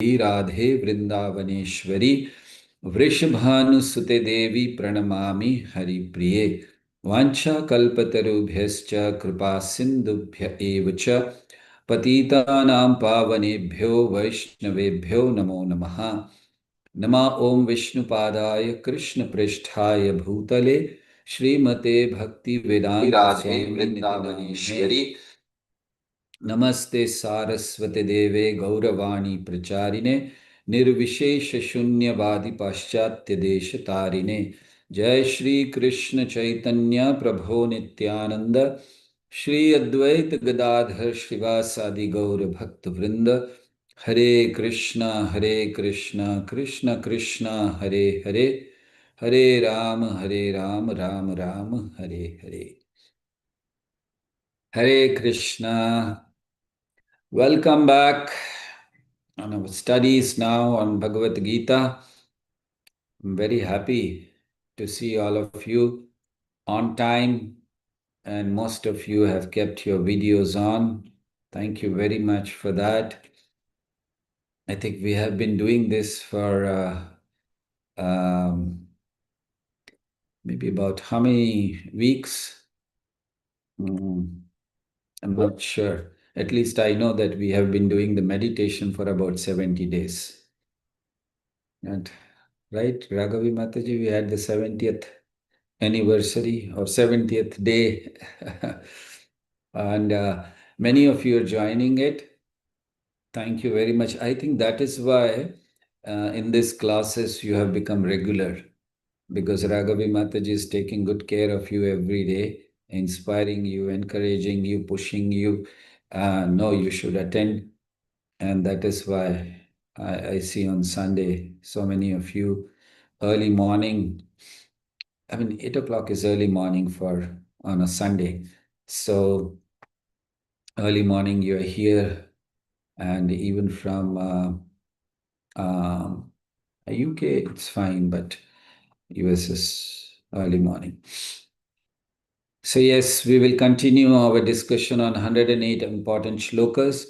राधे वृंदावनेश्वरी वृषभानुसुते देवी प्रणमामि हरिप्रिये वाञ्छाकल्पतरुभ्यश्च कृपा सिन्धुभ्य एव च पतितानां पावनेभ्यो वैष्णवेभ्यो नमो नमः। नमः ओं विष्णुपादाय कृष्णपृष्ठाय भूतले श्रीमते भक्तिवेदांत स्वामिने वृंदावनेश्वरी नमस्ते सारस्वती देवे गौरवाणी प्रचारिणे निर्विशेष शून्यवादी पाश्चात्य देश तारिणे जय श्री कृष्ण चैतन्य प्रभो नित्यानंद श्री अद्वैत गदाधर श्रीवासादि गौर भक्त वृंद हरे कृष्णा कृष्ण कृष्णा हरे हरे हरे राम राम राम हरे हरे। हरे Krishna. Welcome back on our studies now on Bhagavad Gita. I'm very happy to see all of you on time, and most of you have kept your videos on. Thank you very much for that. I think we have been doing this for maybe about how many weeks? I'm not sure. At least I know that we have been doing the meditation for about 70 days. And right, Raghavi Mataji, we had the 70th anniversary or 70th day. And many of you are joining it. Thank you very much. I think that is why in these classes you have become regular, because Raghavi Mataji is taking good care of you every day, inspiring you, encouraging you, pushing you. No, you should attend. And that is why I see on Sunday so many of you early morning. I mean, 8 o'clock is early morning for on a Sunday. So early morning you're here, and even from UK, it's fine, but US is early morning. So yes, we will continue our discussion on 108 important shlokas.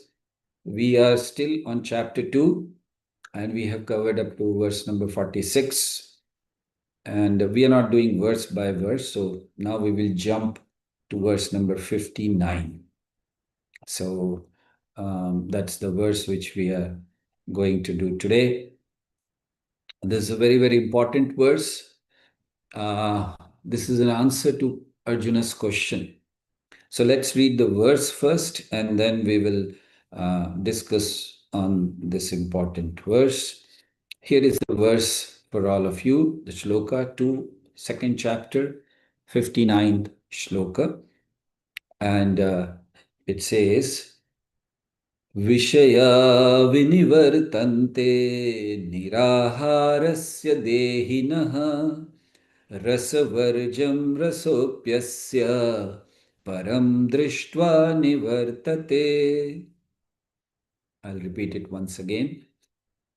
We are still on chapter 2, and we have covered up to verse number 46. And we are not doing verse by verse, so now we will jump to verse number 59. So that's the verse which we are going to do today. This is a very, very important verse. This is an answer to Arjuna's question. So let's read the verse first, and then we will discuss on this important verse. Here is the verse for all of you, the shloka 2, second chapter, 59th shloka. And it says, Vishaya vinivartante niraharasya dehinaha रसवर्जं रसोऽप्यस्य param drishtva nivartate. I'll repeat it once again,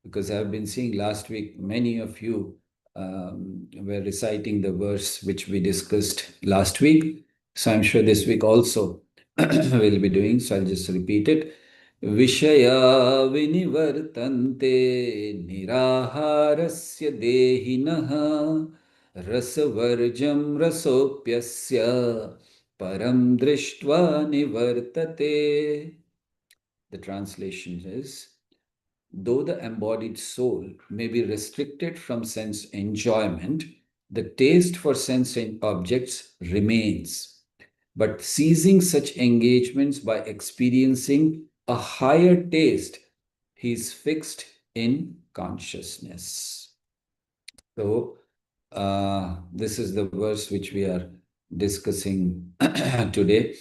because I've been seeing last week many of you were reciting the verse which we discussed last week. So I'm sure this week also we'll be doing. So I'll just repeat it. Vishaya vinivartante niraharasya dehinaha rasvarjam rasopyasya param drishtva nivartate. The translation is, though the embodied soul may be restricted from sense enjoyment, the taste for sense objects remains. But ceasing such engagements by experiencing a higher taste, he is fixed in consciousness. So, this is the verse which we are discussing today.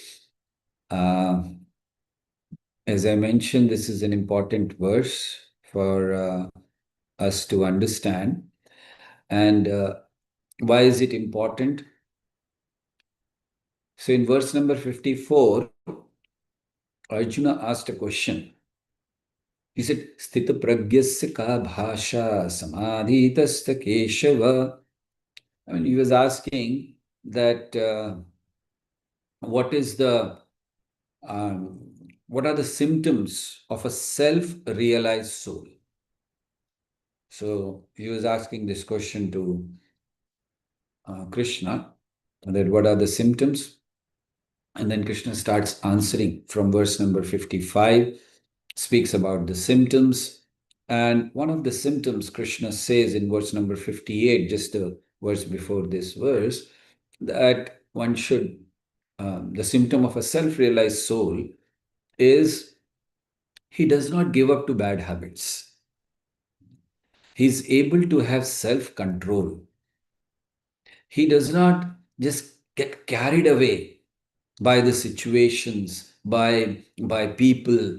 As I mentioned, this is an important verse for us to understand. And why is it important? So in verse number 54, Arjuna asked a question. He said, Sthita pragyasya ka bhasha samadhitasta keshava. I mean, he was asking that what are the symptoms of a self-realized soul? So he was asking this question to Krishna, that what are the symptoms? And then Krishna starts answering from verse number 55, speaks about the symptoms. And one of the symptoms Krishna says in verse number 58, just a verse before this verse, that one should, the symptom of a self realized soul is he does not give up to bad habits. He's able to have self control. He does not just get carried away by the situations, by people,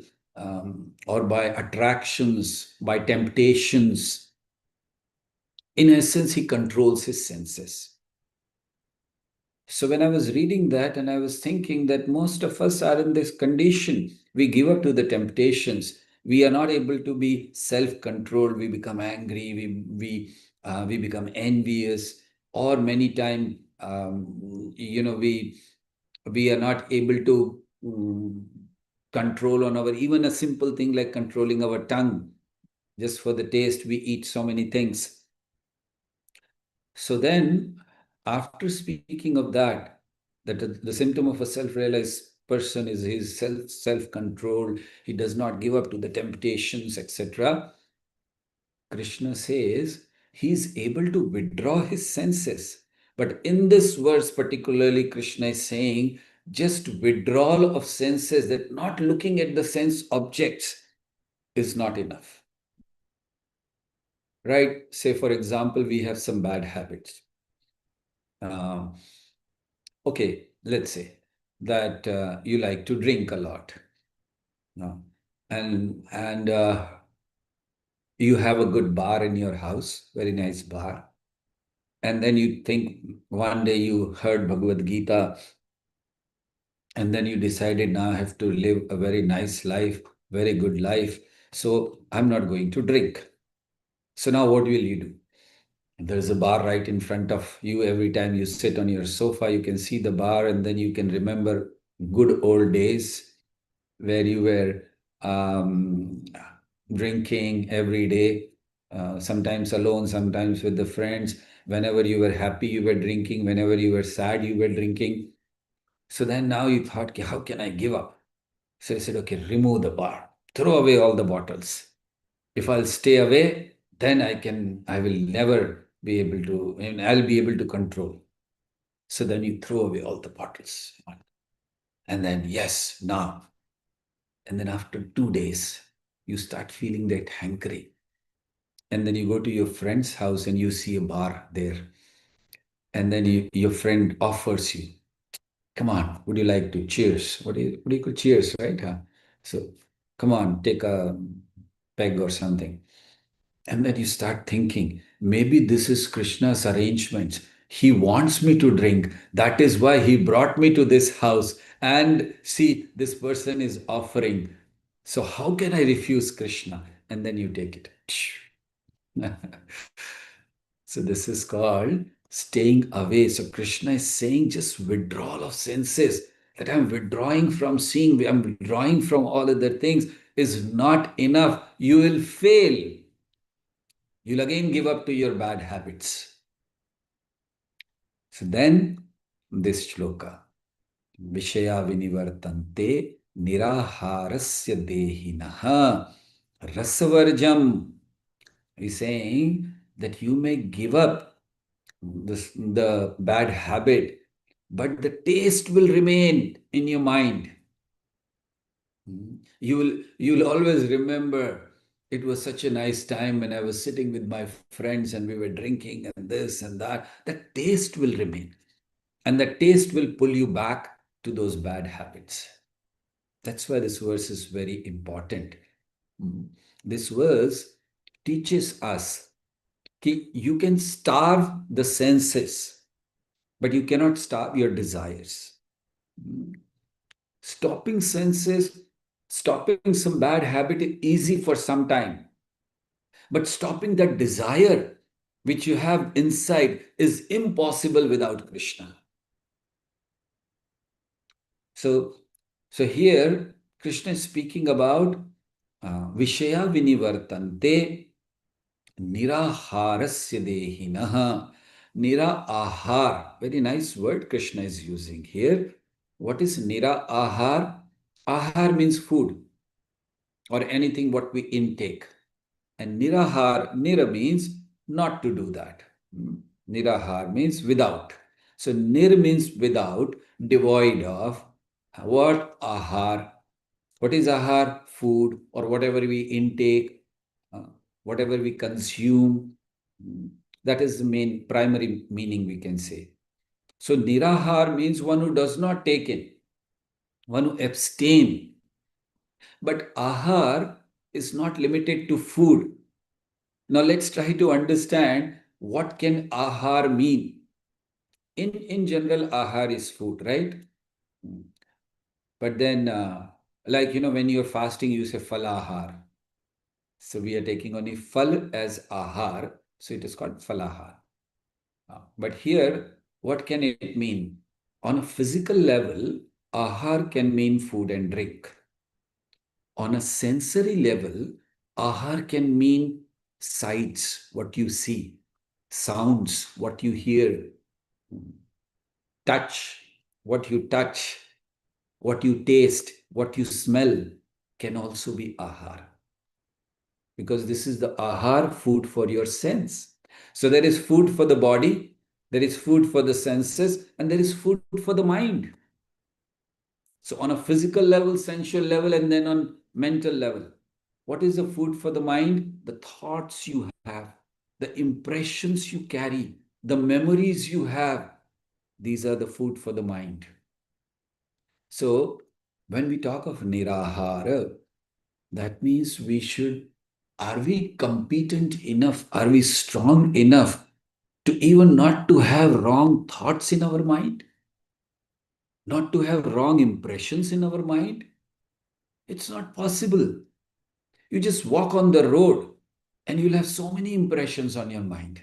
or by attractions, by temptations. In essence, he controls his senses. So when I was reading that and I was thinking that most of us are in this condition, we give up to the temptations. We are not able to be self-controlled. We become angry. We become envious, or many times, we are not able to control on our, even a simple thing like controlling our tongue. Just for the taste, we eat so many things. So then, after speaking of that, that the symptom of a self-realized person is his self-control. He does not give up to the temptations, etc. Krishna says he is able to withdraw his senses. But in this verse, particularly, Krishna is saying just withdrawal of senses, that not looking at the sense objects is not enough. Right? Say, for example, we have some bad habits. Uh, okay, let's say that you like to drink a lot. And you have a good bar in your house, very nice bar. And then you think one day you heard Bhagavad Gita, and then you decided, now I have to live a very nice life, very good life. So I'm not going to drink. So now what will you do? There's a bar right in front of you. Every time you sit on your sofa, you can see the bar, and then you can remember good old days where you were drinking every day, sometimes alone, sometimes with the friends. Whenever you were happy, you were drinking. Whenever you were sad, you were drinking. So then now you thought, "Okay, how can I give up?" So you said, okay, remove the bar, throw away all the bottles. If I'll stay away, then I will never be able to, and I'll be able to control. So then you throw away all the bottles. And then, yes, now. And then after 2 days, you start feeling that hankering. And then you go to your friend's house and you see a bar there. And then your friend offers you, come on, would you like to cheers? What do you call cheers, right? Huh? So come on, take a peg or something. And then you start thinking, maybe this is Krishna's arrangements. He wants me to drink. That is why he brought me to this house. And see, this person is offering. So how can I refuse Krishna? And then you take it. So this is called staying away. So Krishna is saying just withdrawal of senses, that I'm withdrawing from seeing, I'm withdrawing from all other things is not enough. You will fail. You'll again give up to your bad habits. So then this shloka, Vishaya vinivartante niraharasya dehinaha rasavarjam, is saying that you may give up the bad habit, but the taste will remain in your mind. You'll always remember, it was such a nice time when I was sitting with my friends and we were drinking and this and that. That taste will remain. And that taste will pull you back to those bad habits. That's why this verse is very important. This verse teaches us that you can starve the senses, but you cannot starve your desires. Stopping senses, stopping some bad habit is easy for some time. But stopping that desire which you have inside is impossible without Krishna. So, here Krishna is speaking about Vishaya Vinivartante. Niraharasya dehinaha. Nira ahar. Very nice word Krishna is using here. What is nira ahar? Ahar means food or anything what we intake. And nirahar, nira means not to do that. Nirahar means without. So nir means without, devoid of. What? Ahar. What is ahar? Food or whatever we intake, uh, whatever we consume. Mm, That is the main primary meaning we can say. So nirahar means one who does not take it, one who abstain. But ahar is not limited to food. Now let's try to understand what can ahar mean. In general, ahar is food, right? But then, when you're fasting, you say falahar. So we are taking only fal as ahar, so it is called falahar. But here, what can it mean? On a physical level, ahar can mean food and drink. On a sensory level, ahar can mean sights, what you see, sounds, what you hear, touch, what you taste, what you smell can also be ahar. Because this is the ahar, food for your sense. So there is food for the body, there is food for the senses, and there is food for the mind. So on a physical level, sensual level, and then on mental level. What is the food for the mind? The thoughts you have, the impressions you carry, the memories you have. These are the food for the mind. So when we talk of nirahara, that means are we competent enough? Are we strong enough to even not to have wrong thoughts in our mind? Not to have wrong impressions in our mind? It's not possible. You just walk on the road and you'll have so many impressions on your mind.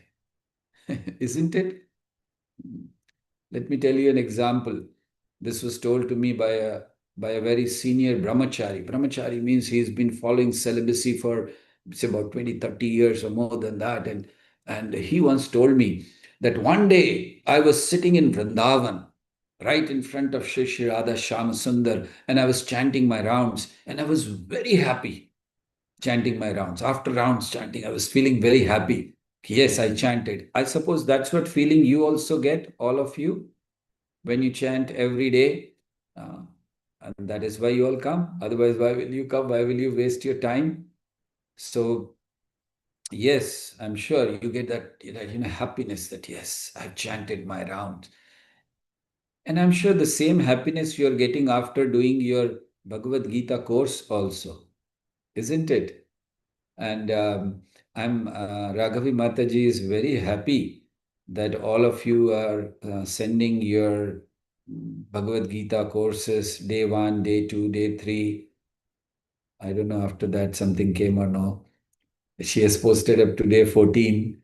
Isn't it? Let me tell you an example. This was told to me by a very senior brahmachari. Brahmachari means he's been following celibacy for it's about 20, 30 years or more than that. And he once told me that one day I was sitting in Vrindavan, right in front of Shri Radha Shyama Sundar, and I was chanting my rounds, and I was very happy chanting my rounds. After rounds chanting, I was feeling very happy. Yes, I chanted. I suppose that's what feeling you also get, all of you, when you chant every day. Uh, and that is why you all come. Otherwise, why will you come? Why will you waste your time? So, yes, I'm sure you get that happiness that, yes, I've chanted my rounds. And I'm sure the same happiness you're getting after doing your Bhagavad Gita course also, isn't it? And Raghavi Mataji is very happy that all of you are sending your Bhagavad Gita courses, day 1, day 2, day 3. I don't know after that something came or no. She has posted up to day 14.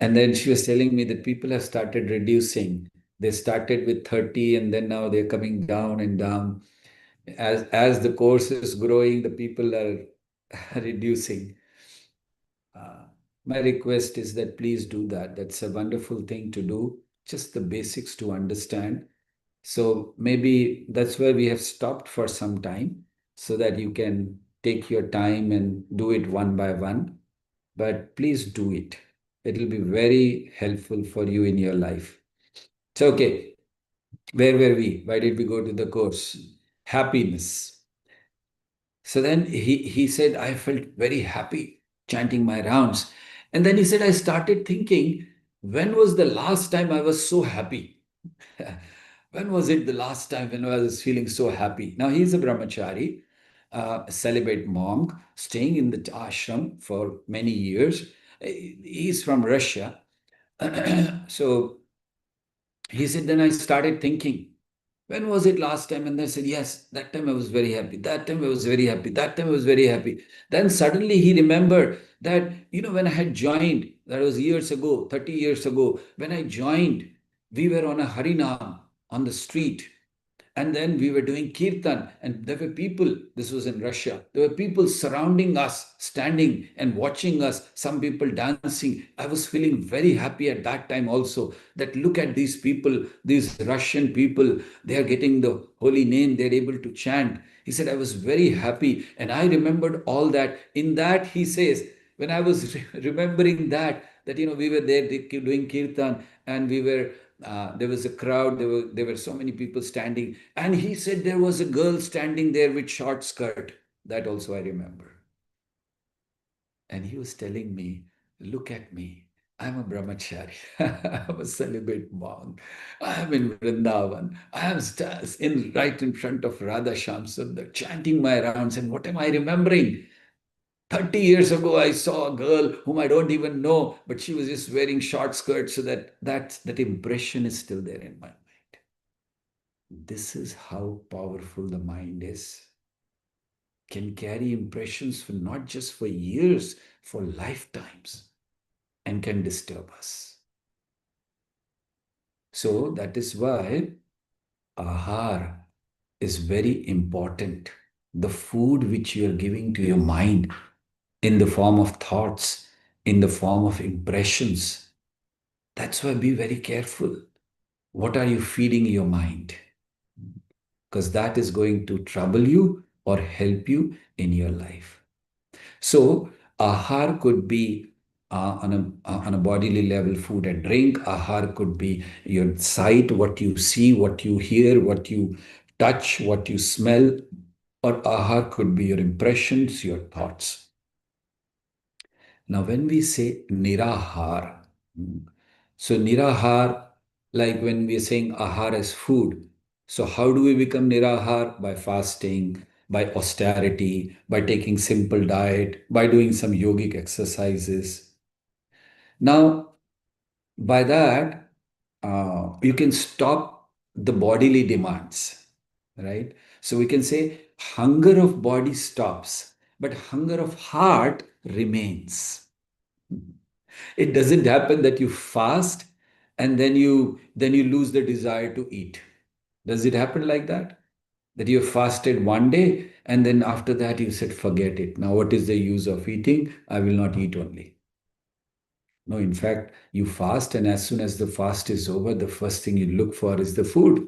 And then she was telling me that people have started reducing. They started with 30 and then now they're coming down and down. As the course is growing, the people are reducing. Uh, my request is that please do that. That's a wonderful thing to do, just the basics to understand. So maybe that's where we have stopped for some time so that you can take your time and do it one by one. But please do it. It will be very helpful for you in your life. So, okay, where were we? Why did we go to the course? Happiness. So then he said, I felt very happy chanting my rounds. And then he said, I started thinking, when was the last time I was so happy? When was it the last time when I was feeling so happy? Now he's a brahmachari, a celibate monk, staying in the ashram for many years. He's from Russia. So he said, then I started thinking, when was it last time? And they said, yes, that time I was very happy. That time I was very happy. That time I was very happy. Then suddenly he remembered that, when I had joined, that was years ago, 30 years ago, when I joined, we were on a Harinam on the street. And then we were doing kirtan, and there were people, this was in Russia, there were people surrounding us, standing and watching us, some people dancing. I was feeling very happy at that time also that look at these people, these Russian people, they are getting the holy name, they're able to chant. He said, I was very happy. And I remembered all that. In that, he says, when I was remembering that we were there doing kirtan, and we were there was a crowd, there were so many people standing, and he said there was a girl standing there with short skirt. That also I remember. And he was telling me, look at me, I'm a brahmachari. I'm a celibate monk. I am in Vrindavan. I am right in front of Radha Shamsundar, chanting my rounds. And what am I remembering? 30 years ago, I saw a girl whom I don't even know, but she was just wearing short skirts, so that impression is still there in my mind. This is how powerful the mind is. Can carry impressions for not just for years, for lifetimes, and can disturb us. So that is why ahar is very important. The food which you are giving to your mind in the form of thoughts, in the form of impressions. That's why be very careful. What are you feeding your mind? Because that is going to trouble you or help you in your life. So, ahar could be on a bodily level, food and drink. Ahar could be your sight, what you see, what you hear, what you touch, what you smell. Or ahar could be your impressions, your thoughts. Now, when we say nirahar, so nirahar, like when we are saying ahar as food, so how do we become nirahar? By fasting, by austerity, by taking simple diet, by doing some yogic exercises. Now, by that, you can stop the bodily demands, right? So we can say hunger of body stops, but hunger of heart remains. It doesn't happen that you fast and then you lose the desire to eat. Does it happen like that? That you fasted one day and then after that you said, forget it. Now what is the use of eating? I will not eat only. No, in fact, you fast, and as soon as the fast is over, the first thing you look for is the food.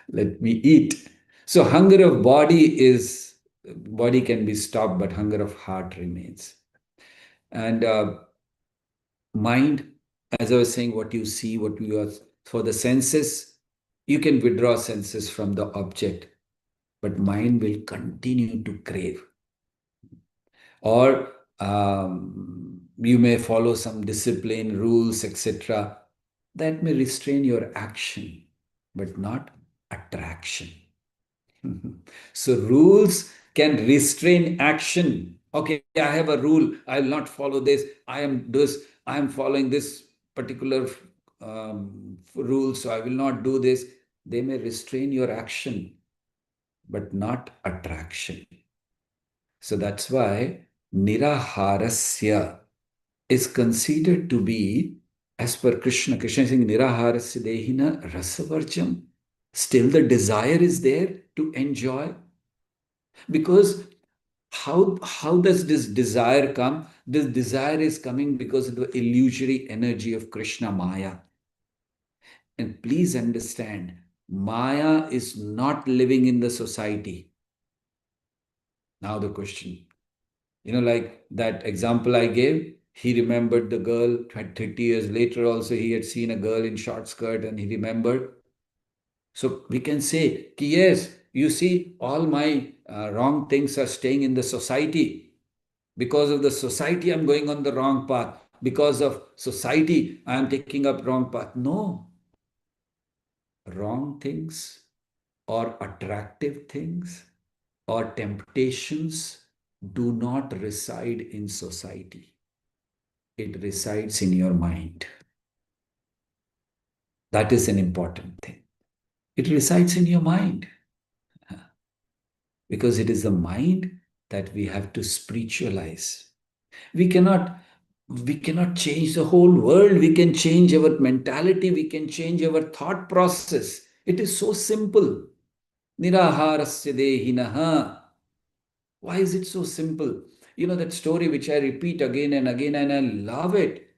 Let me eat. So hunger of body can be stopped, but hunger of heart remains. And mind, as I was saying, what you see, what you are, for the senses, you can withdraw senses from the object, but mind will continue to crave. Or you may follow some discipline, rules, etc. That may restrain your action, but not attraction. So rules can restrain action. Okay, I have a rule. I will not follow this. I am following this particular rule, so I will not do this. They may restrain your action, but not attraction. So that's why niraharasya is considered to be, as per Krishna. Krishna is saying niraharasya dehina rasavarjam. Still the desire is there to enjoy. Because how does this desire come? This desire is coming because of the illusory energy of Krishna Maya. And please understand, Maya is not living in the society. Now the question, like that example I gave, he remembered the girl 30 years later also, he had seen a girl in short skirt and he remembered. So we can say, yes, you see, all my wrong things are staying in the society. Because of the society, I'm going on the wrong path. Because of society, I'm taking up wrong path. No. Wrong things or attractive things or temptations do not reside in society. It resides in your mind. That is an important thing. It resides in your mind. Because it is the mind that we have to spiritualize. We cannot change the whole world. We can change our mentality. We can change our thought process. It is so simple. Niraharasya dehinaha. Why is it so simple? You know that story which I repeat again and again, and I love it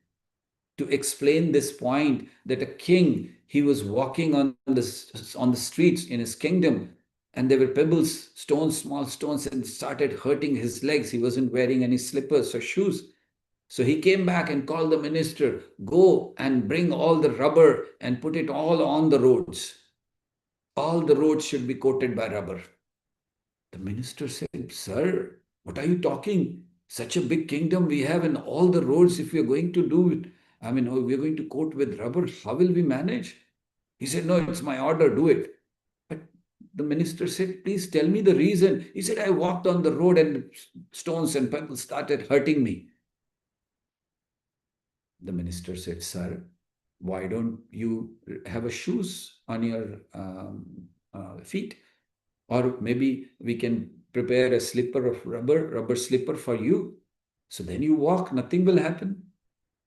to explain this point that a king, he was walking on the streets in his kingdom, and there were pebbles, stones, small stones, and started hurting his legs. He wasn't wearing any slippers or shoes. So he came back and called the minister, go and bring all the rubber and put it all on the roads. All the roads should be coated by rubber. The minister said, sir, what are you talking? Such a big kingdom we have, and all the roads, if we are going to do it, I mean, oh, we are going to coat with rubber, how will we manage? He said, no, it's my order, do it. But the minister said, please tell me the reason. He said, I walked on the road and stones and pebbles started hurting me. The minister said, sir, why don't you have a shoes on your feet? Or maybe we can prepare a slipper of rubber slipper for you. So then you walk, nothing will happen.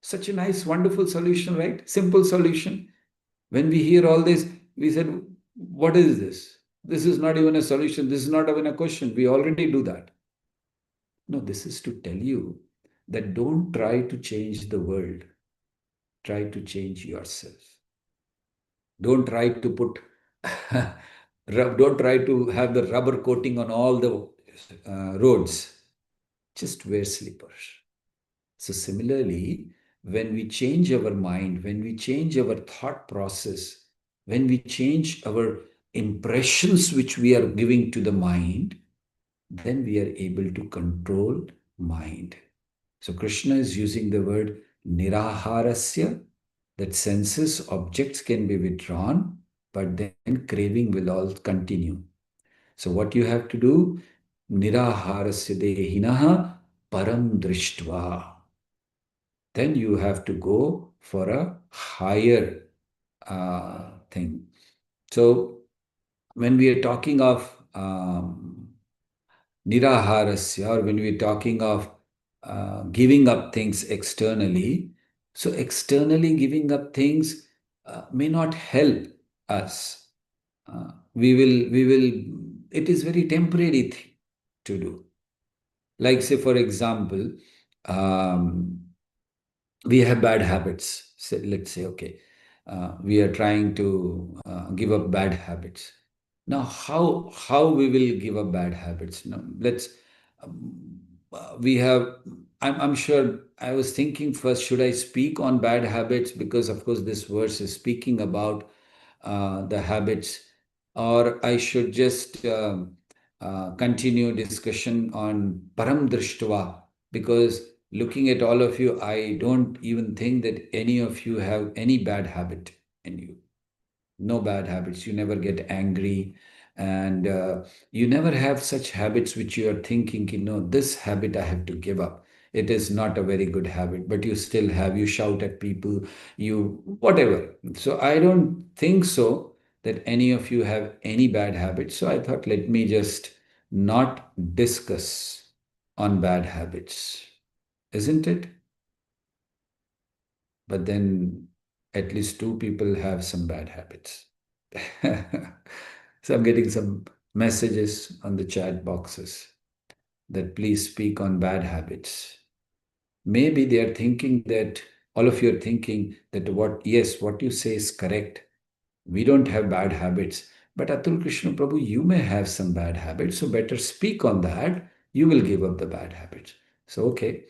Such a nice, wonderful solution, right? Simple solution. When we hear all this, we said, what is this? This is not even a solution. This is not even a question. We already do that. No, this is to tell you that don't try to change the world. Try to change yourself. Don't try to put, don't try to have the rubber coating on all the roads. Just wear slippers. So, similarly, when we change our mind, when we change our thought process, when we change our impressions which we are giving to the mind, then we are able to control mind. So, Krishna is using the word niraharasya, that senses, objects can be withdrawn, but then craving will all continue. So what you have to do, niraharasya dehinaha param drishtva. Then you have to go for a higher thing. So when we are talking of niraharasya, or when we're talking of giving up things externally, so externally giving up things may not help us. It is very temporary thing to do. Like, say, for example, um, we have bad habits. So let's say, okay, we are trying to give up bad habits. Now, how we will give up bad habits? Now, let's we have. I'm sure. I was thinking first, should I speak on bad habits, because of course this verse is speaking about the habits, or I should just continue discussion on param drishtva, because looking at all of you, I don't even think that any of you have any bad habit in you. No bad habits. You never get angry, and you never have such habits which you are thinking, this habit I have to give up. It is not a very good habit, but you still have. You shout at people, you whatever. So I don't think so that any of you have any bad habits. So I thought, let me just not discuss on bad habits, isn't it? But then at least two people have some bad habits. So I'm getting some messages on the chat boxes that please speak on bad habits. Maybe they are thinking that, all of you are thinking that what you say is correct. We don't have bad habits. But Atul Krishna Prabhu, you may have some bad habits, so better speak on that. You will give up the bad habits. So, okay,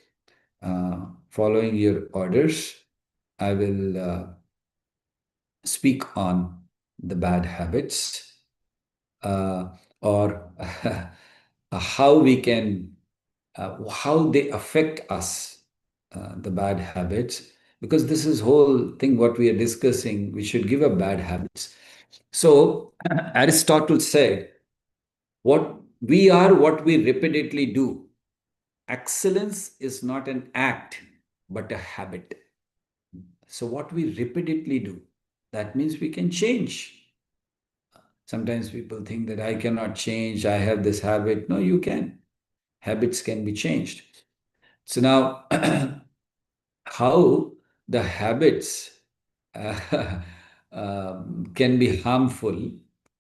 following your orders, I will speak on the bad habits, or how we can, how they affect us, the bad habits, because this is whole thing what we are discussing. We should give up bad habits. So Aristotle said, what we are, what we repeatedly do. Excellence is not an act, but a habit. So what we repeatedly do, that means we can change. Sometimes people think that I cannot change, I have this habit. No, you can. Habits can be changed. So now, how the habits can be harmful.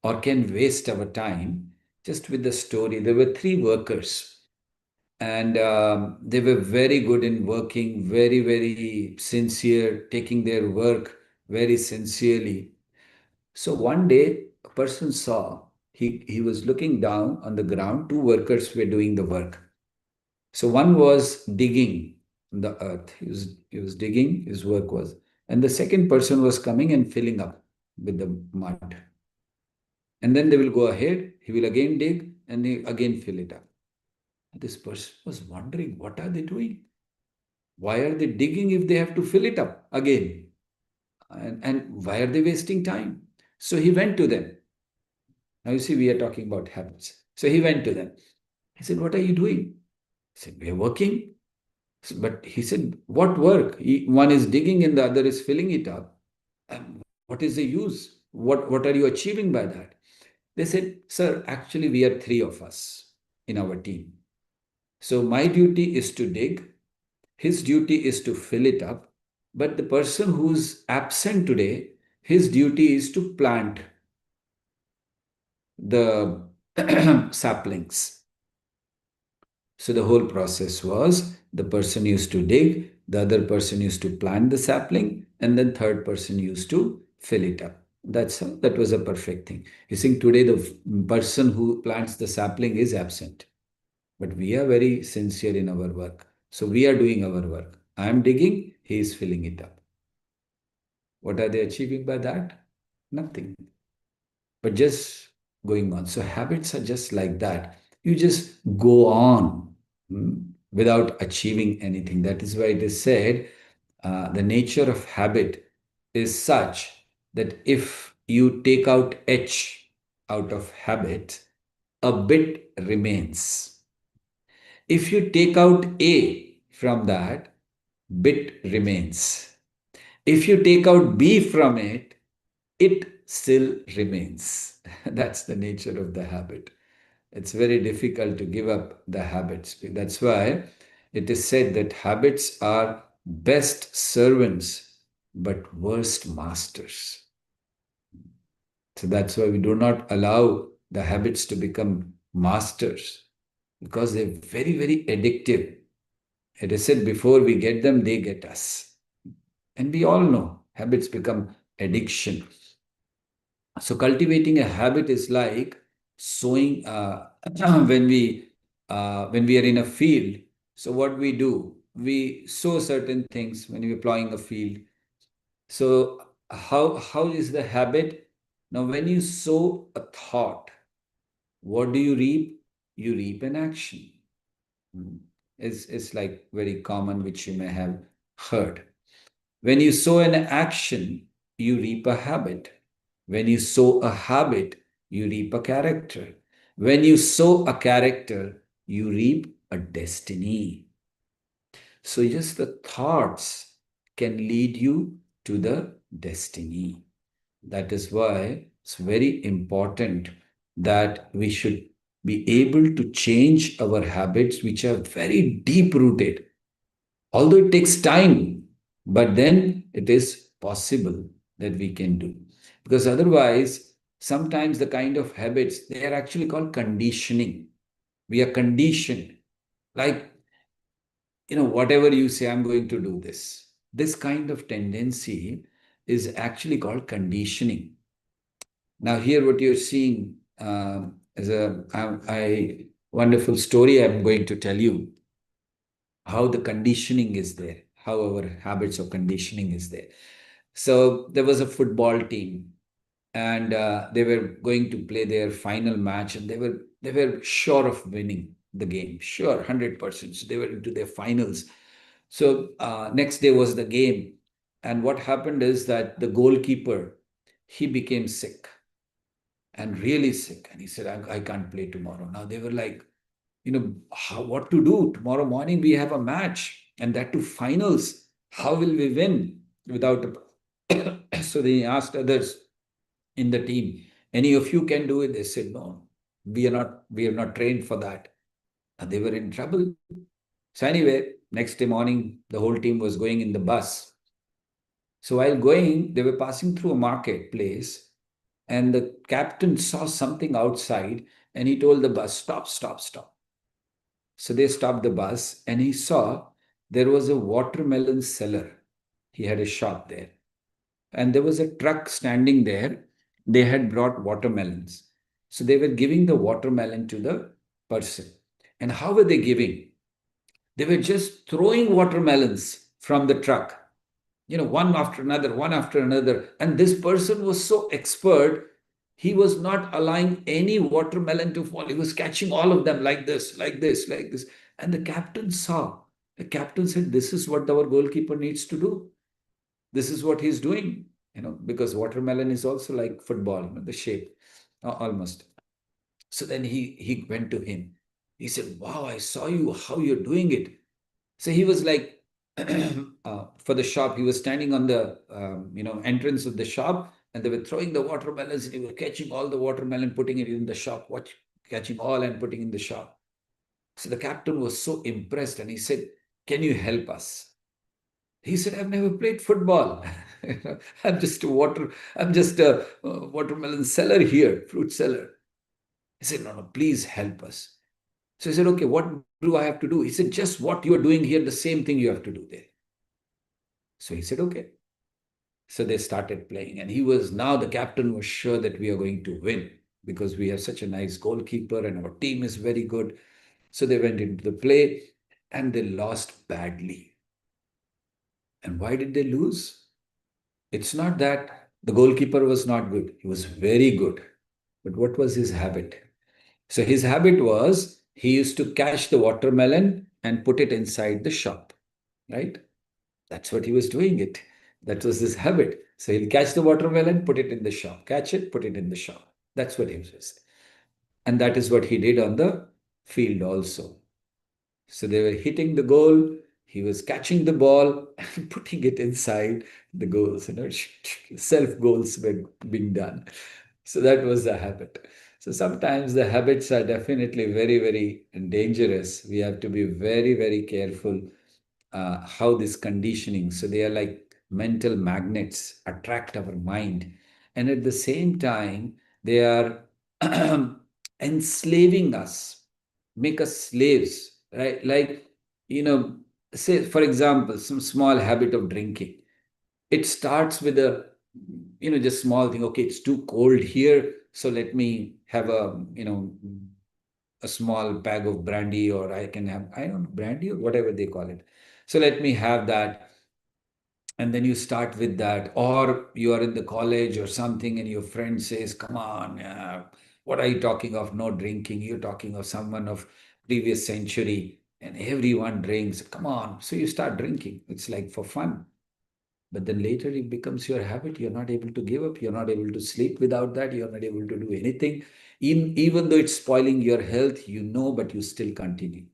or can waste our time. Just with the story, there were three workers, and they were very good in working, very, very sincere, taking their work very sincerely. So one day, a person saw, he was looking down on the ground, two workers were doing the work. So one was digging the earth. He was digging, his work was. And the second person was coming and filling up with the mud. And then they will go ahead, he will again dig and he again fill it up. This person was wondering, what are they doing? Why are they digging if they have to fill it up again? And why are they wasting time? So he went to them. Now you see, we are talking about habits. So he went to them. He said, what are you doing? He said, we are working. But he said, what work? One is digging and the other is filling it up. And what is the use? What are you achieving by that? They said, sir, actually, we are three of us in our team. So my duty is to dig, his duty is to fill it up. But the person who's absent today, his duty is to plant the saplings. So the whole process was the person used to dig, the other person used to plant the sapling, and then third person used to fill it up. That was a perfect thing. You see, today the person who plants the sapling is absent, but we are very sincere in our work. So we are doing our work. I am digging, he is filling it up. What are they achieving by that? Nothing, but just going on. So habits are just like that. You just go on without achieving anything. That is why it is said the nature of habit is such that if you take out H out of habit, a bit remains. If you take out A from that, bit remains. If you take out B from it, it still remains. That's the nature of the habit. It's very difficult to give up the habits. That's why it is said that habits are best servants but worst masters. So that's why we do not allow the habits to become masters, because they're very, very addictive. It is said before we get them, they get us. And we all know habits become addiction. So cultivating a habit is like sowing when we are in a field. So what we do, we sow certain things when we're plowing a field. So how is the habit? Now, when you sow a thought, what do you reap? You reap an action. It's like very common, which you may have heard. When you sow an action, you reap a habit. When you sow a habit, you reap a character. When you sow a character, you reap a destiny. So just the thoughts can lead you to the destiny. That is why it's very important that we should be able to change our habits, which are very deep rooted. Although it takes time, but then it is possible that we can do. Because otherwise, sometimes the kind of habits, they are actually called conditioning. We are conditioned. Like, whatever you say, I'm going to do this. This kind of tendency is actually called conditioning. Now, here, what you're seeing is a wonderful story I'm going to tell you, how the conditioning is there, how our habits of conditioning is there. So there was a football team, and they were going to play their final match, and they were sure of winning the game, sure, 100%. So they were into their finals. So next day was the game, and what happened is that the goalkeeper, he became sick, and really sick, and he said, I can't play tomorrow. Now they were like, what to do? Tomorrow morning we have a match, and that to finals. How will we win without a... So they asked others in the team, any of you can do it? They said, no, we are not trained for that. And they were in trouble. So anyway, next day morning, the whole team was going in the bus. So while going, they were passing through a marketplace, and the captain saw something outside, and he told the bus, stop, stop, stop. So they stopped the bus, and he saw there was a watermelon seller. He had a shop there, and there was a truck standing there. They had brought watermelons. So they were giving the watermelon to the person. And how were they giving? They were just throwing watermelons from the truck, one after another, one after another. And this person was so expert, he was not allowing any watermelon to fall. He was catching all of them like this, like this, like this. And the captain saw. The captain said, this is what our goalkeeper needs to do. This is what he's doing, because watermelon is also like football, the shape, almost. So then he went to him. He said, wow, I saw you, how you're doing it. So he was like, for the shop, he was standing on the entrance of the shop, and they were throwing the watermelons, and he was catching all the watermelon, putting it in the shop, catching all and putting in the shop. So the captain was so impressed, and he said, can you help us? He said, I've never played football. I'm just a watermelon seller here, fruit seller. He said, no, no, please help us. So he said, okay, what do I have to do? He said, just what you are doing here, the same thing you have to do there. So he said, okay. So they started playing, and now the captain was sure that we are going to win because we have such a nice goalkeeper and our team is very good. So they went into the play and they lost badly. And why did they lose? It's not that the goalkeeper was not good. He was very good. But what was his habit? So his habit was he used to catch the watermelon and put it inside the shop, right? That's what he was doing it. That was his habit. So he'll catch the watermelon, put it in the shop. Catch it, put it in the shop. That's what he was. And that is what he did on the field also. So they were hitting the goal. He was catching the ball and putting it inside the goals. Self goals were being done. So that was the habit. So sometimes the habits are definitely very, very dangerous. We have to be very, very careful how this conditioning, so they are like mental magnets, attract our mind. And at the same time, they are enslaving us, make us slaves, right? Like, say, for example, some small habit of drinking. It starts with just small thing. Okay, it's too cold here, so let me have a small bag of brandy, or I can have, I don't know, brandy or whatever they call it. So let me have that. And then you start with that. Or you are in the college or something, and your friend says, come on, what are you talking of? No drinking. You're talking of someone of previous century, and everyone drinks. Come on. So you start drinking. It's like for fun. But then later it becomes your habit. You're not able to give up. You're not able to sleep without that. You're not able to do anything. Even though it's spoiling your health, but you still continue.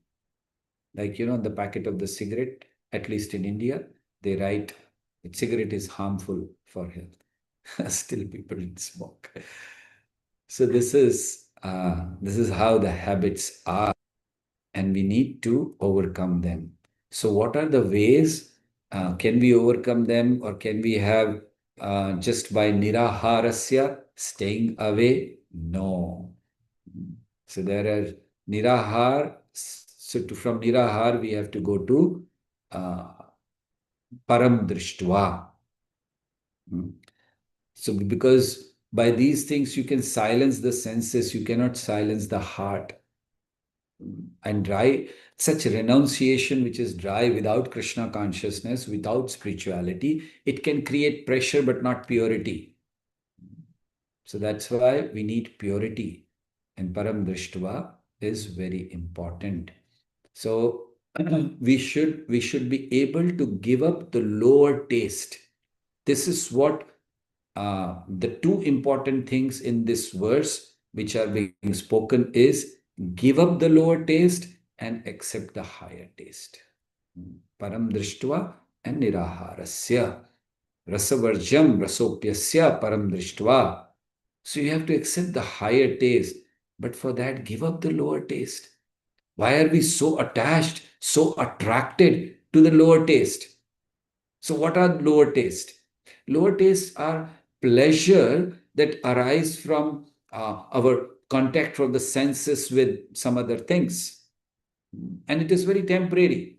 Like, on the packet of the cigarette, at least in India, they write that cigarette is harmful for health. Still people smoke. So this is how the habits are, and we need to overcome them. So what are the ways? Can we overcome them, or can we have just by niraharasya, staying away? No. So there are nirahar. So from nirahar, we have to go to uh, param drishtva. So because by these things, you can silence the senses, you cannot silence the heart. And dry, such renunciation which is dry without Krishna consciousness, without spirituality, it can create pressure but not purity. So that's why we need purity. And param drishtva is very important. So we should be able to give up the lower taste. This is what the two important things in this verse which are being spoken is give up the lower taste and accept the higher taste. Param drishtva and niraharasya. Rasavarjam rasopyasya param drishtva. So you have to accept the higher taste, but for that, give up the lower taste. Why are we so attached, so attracted to the lower taste? So what are lower taste? Lower tastes are pleasure that arise from our contact from the senses with some other things. And it is very temporary.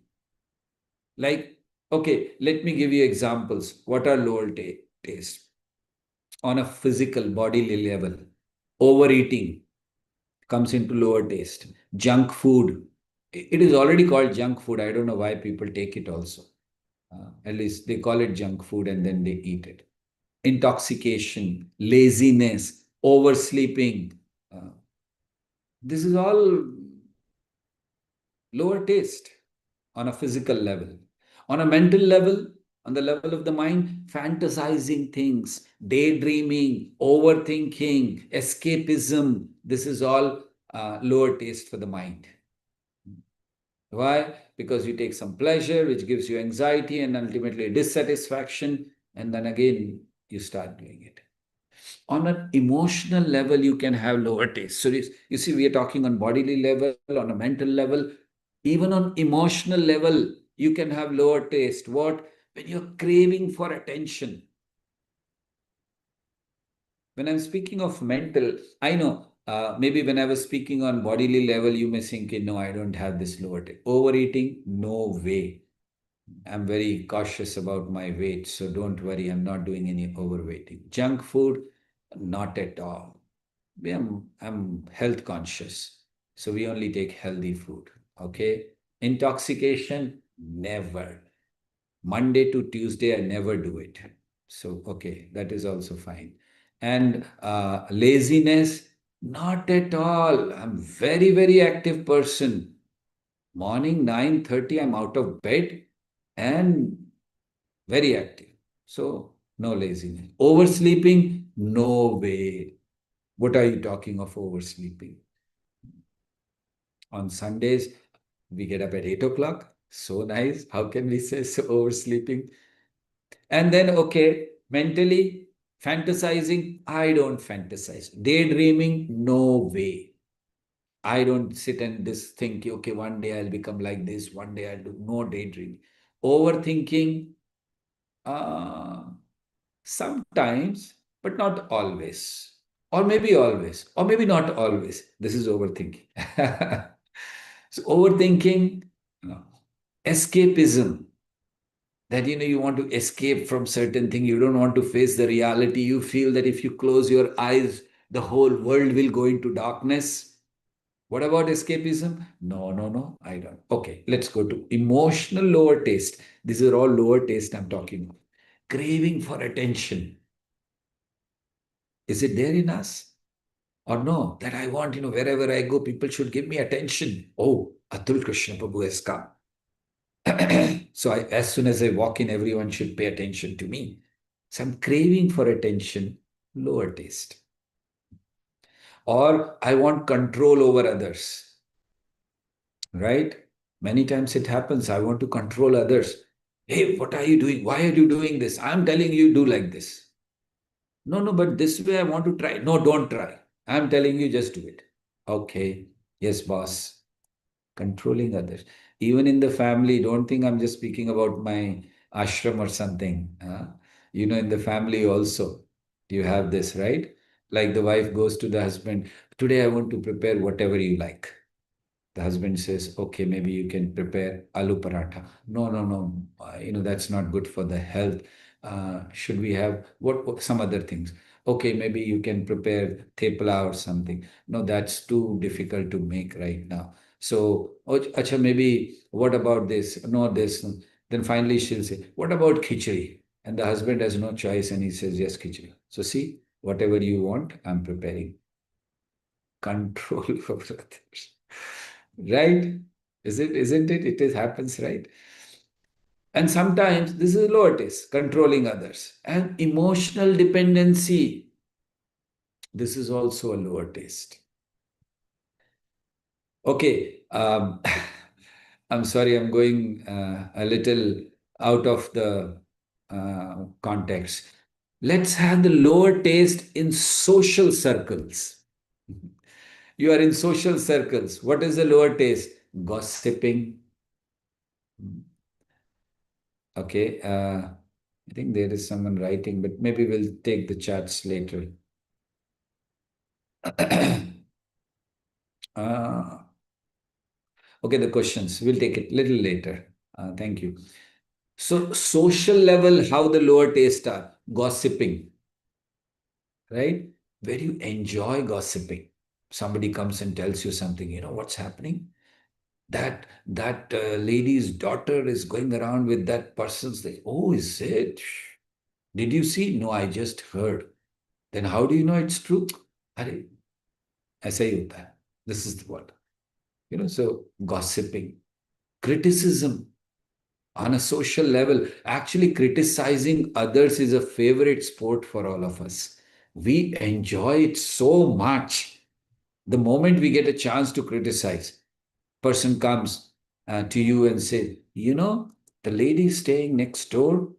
Like, okay, let me give you examples. What are lower taste? On a physical bodily level, overeating comes into lower taste. Junk food, it is already called junk food. I don't know why people take it also. At least they call it junk food and then they eat it. Intoxication, laziness, oversleeping. Uh, this is all lower taste on a physical level. On a mental level, on the level of the mind, fantasizing things, daydreaming, overthinking, escapism, this is all lower taste for the mind. Why? Because you take some pleasure, which gives you anxiety and ultimately dissatisfaction, and then again you start doing it. On an emotional level, you can have lower taste. So you see, we are talking on bodily level, on a mental level, even on emotional level, you can have lower taste. What? When you're craving for attention. When I'm speaking of mental, I know maybe when I was speaking on bodily level, you may think, no, I don't have this lower taste. Overeating, no way. I'm very cautious about my weight, so don't worry, I'm not doing any overweighting. Junk food, not at all. I'm health conscious, so we only take healthy food. Okay. Intoxication, never. Monday to Tuesday, I never do it. So, okay, that is also fine. And laziness, not at all. I'm very, very active person. Morning 9:30, I'm out of bed and very active. So, no laziness. Oversleeping, no way. What are you talking of oversleeping? On Sundays, we get up at 8 o'clock. So nice. How can we say so oversleeping? And then, okay, mentally, fantasizing, I don't fantasize. Daydreaming, no way. I don't sit and just think, okay, one day I'll become like this, one day I'll do no daydreaming. Overthinking, uh, sometimes, but not always. Or maybe always, or maybe not always. This is overthinking. So overthinking, no. Escapism, that you want to escape from certain thing, you don't want to face the reality, you feel that if you close your eyes, the whole world will go into darkness. What about escapism? No, no, no, I don't. Okay, let's go to emotional lower taste. These are all lower taste I'm talking about. Craving for attention. Is it there in us? Or no, that I want, wherever I go, people should give me attention. Oh, Atul Krishna Prabhu has come. So as soon as I walk in, everyone should pay attention to me. So I'm craving for attention, lower taste. Or I want control over others, right? Many times it happens. I want to control others. Hey, what are you doing? Why are you doing this? I'm telling you, do like this. No, no, but this way I want to try. No, don't try. I'm telling you, just do it. Okay. Yes, boss. Controlling others. Even in the family, don't think I'm just speaking about my ashram or something. In the family also, you have this, right? Like the wife goes to the husband, today I want to prepare whatever you like. The husband says, okay, maybe you can prepare aloo paratha. No, no, no. That's not good for the health. Should we have some other things? Okay, maybe you can prepare thepla or something. No, that's too difficult to make right now. So, acha, maybe what about this? No, this. Then finally she'll say, what about khichdi? And the husband has no choice and he says, yes, khichdi. So see, whatever you want, I'm preparing. Control over others. Right? Isn't it? It happens, right? And sometimes this is lower taste, controlling others. And emotional dependency, this is also a lower taste. Okay, I'm sorry, I'm going a little out of the context. Let's have the lower taste in social circles. You are in social circles. What is the lower taste? Gossiping. Okay. I think there is someone writing, but maybe we'll take the chats later. uh, okay, the questions. We'll take it a little later. Thank you. So, social level, how the lower taste are gossiping, right? Where you enjoy gossiping. Somebody comes and tells you something, you know what's happening? That lady's daughter is going around with that person's thing. Oh, is it? Did you see? No, I just heard. Then how do you know it's true? Arey, ऐसा ही होता है. This is the word. So gossiping, criticism on a social level. Actually, criticizing others is a favorite sport for all of us. We enjoy it so much. The moment we get a chance to criticize, person comes to you and says, the lady staying next door,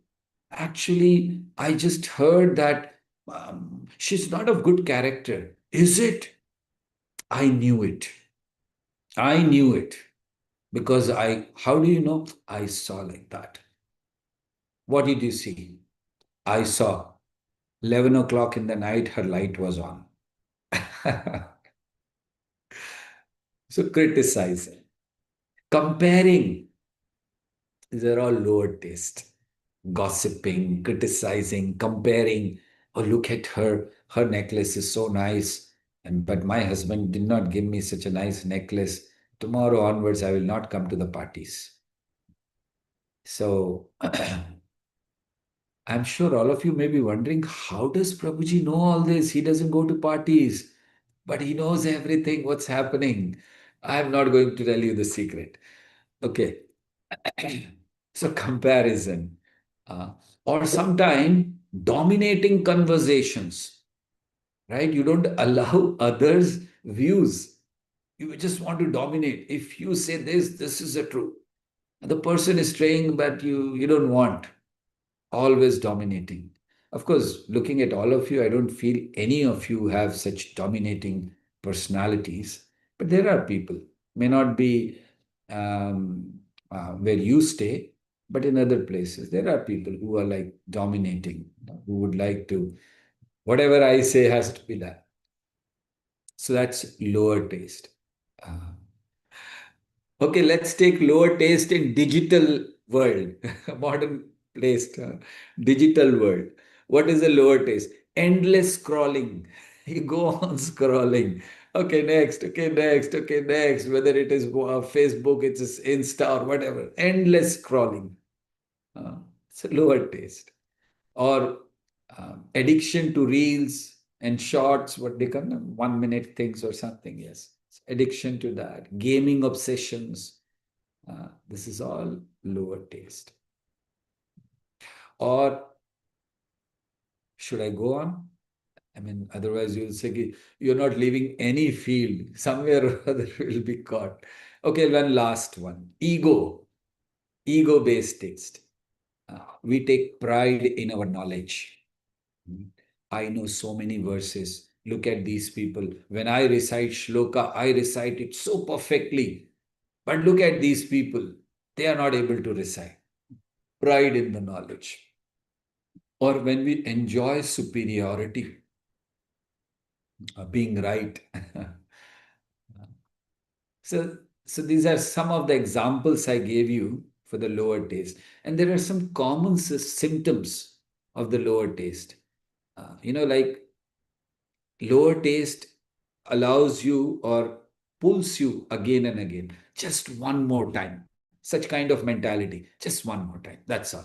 actually, I just heard that she's not of good character. Is it? I knew it. I knew it. Because how do you know? I saw like that. What did you see? I saw 11 o'clock in the night, her light was on. So criticizing, comparing, these are all lower taste. Gossiping, criticizing, comparing. Oh, look at her. Her necklace is so nice. But my husband did not give me such a nice necklace. Tomorrow onwards, I will not come to the parties. So I'm sure all of you may be wondering, how does Prabhuji know all this? He doesn't go to parties, but he knows everything, what's happening. I'm not going to tell you the secret. Okay. So comparison. Uh, or sometime dominating conversations, right? You don't allow others' views. You just want to dominate. If you say this is the truth. The person is saying that you don't want. Always dominating. Of course, looking at all of you, I don't feel any of you have such dominating personalities, but there are people, may not be where you stay, but in other places, there are people who are like dominating, who would like to, whatever I say has to be that. So that's lower taste. Uh, Okay, let's take lower taste in digital world, modern placed digital world. What is a lower taste? Endless scrolling. You go on scrolling. Okay, next. Okay, next. Okay, next. Whether it is Facebook, it's Insta or whatever. Endless scrolling. Uh, it's a lower taste. Or addiction to reels and shorts, what they call them, 1 minute things or something. Yes, addiction to that. Gaming obsessions, this is all lower taste. Or should I go on? I mean, otherwise you'll say you're not leaving any field. Somewhere or other will be caught. Okay, one last one. Ego-based taste. We take pride in our knowledge. I know so many verses. Look at these people. When I recite shloka, I recite it so perfectly. But look at these people. They are not able to recite. Pride in the knowledge. Or when we enjoy superiority, being right. So these are some of the examples I gave you for the lower taste. And there are some common symptoms of the lower taste. Like lower taste allows you or pulls you again and again, just one more time. Such kind of mentality, just one more time. That's all.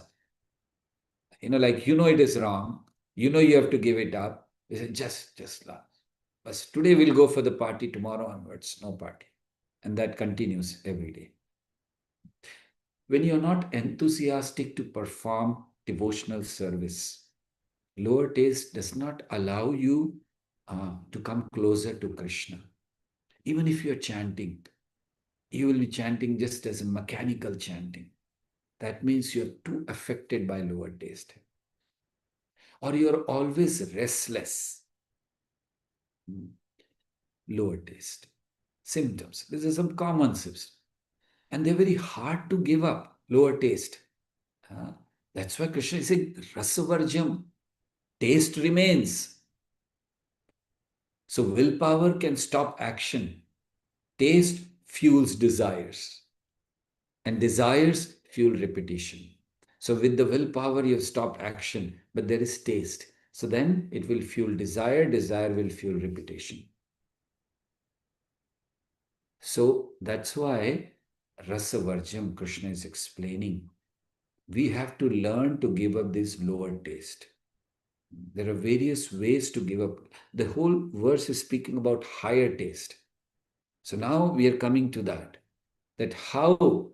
Like it is wrong. You have to give it up. You say, just last. But today we'll go for the party, tomorrow onwards, no party. And that continues every day. When you're not enthusiastic to perform devotional service, lower taste does not allow you to come closer to Krishna. Even if you're chanting, you will be chanting just as a mechanical chanting. That means you're too affected by lower taste. Or you're always restless. Lower taste. Symptoms. These are some common symptoms. And they're very hard to give up, lower taste. That's why Krishna is saying, Rasavarjam, taste remains. So willpower can stop action. Taste fuels desires, and desires fuel repetition. So with the willpower, you have stopped action, but there is taste. So then it will fuel desire, desire will fuel repetition. So that's why Rasa Varjam, Krishna is explaining. We have to learn to give up this lower taste. There are various ways to give up. The whole verse is speaking about higher taste. So now we are coming to that how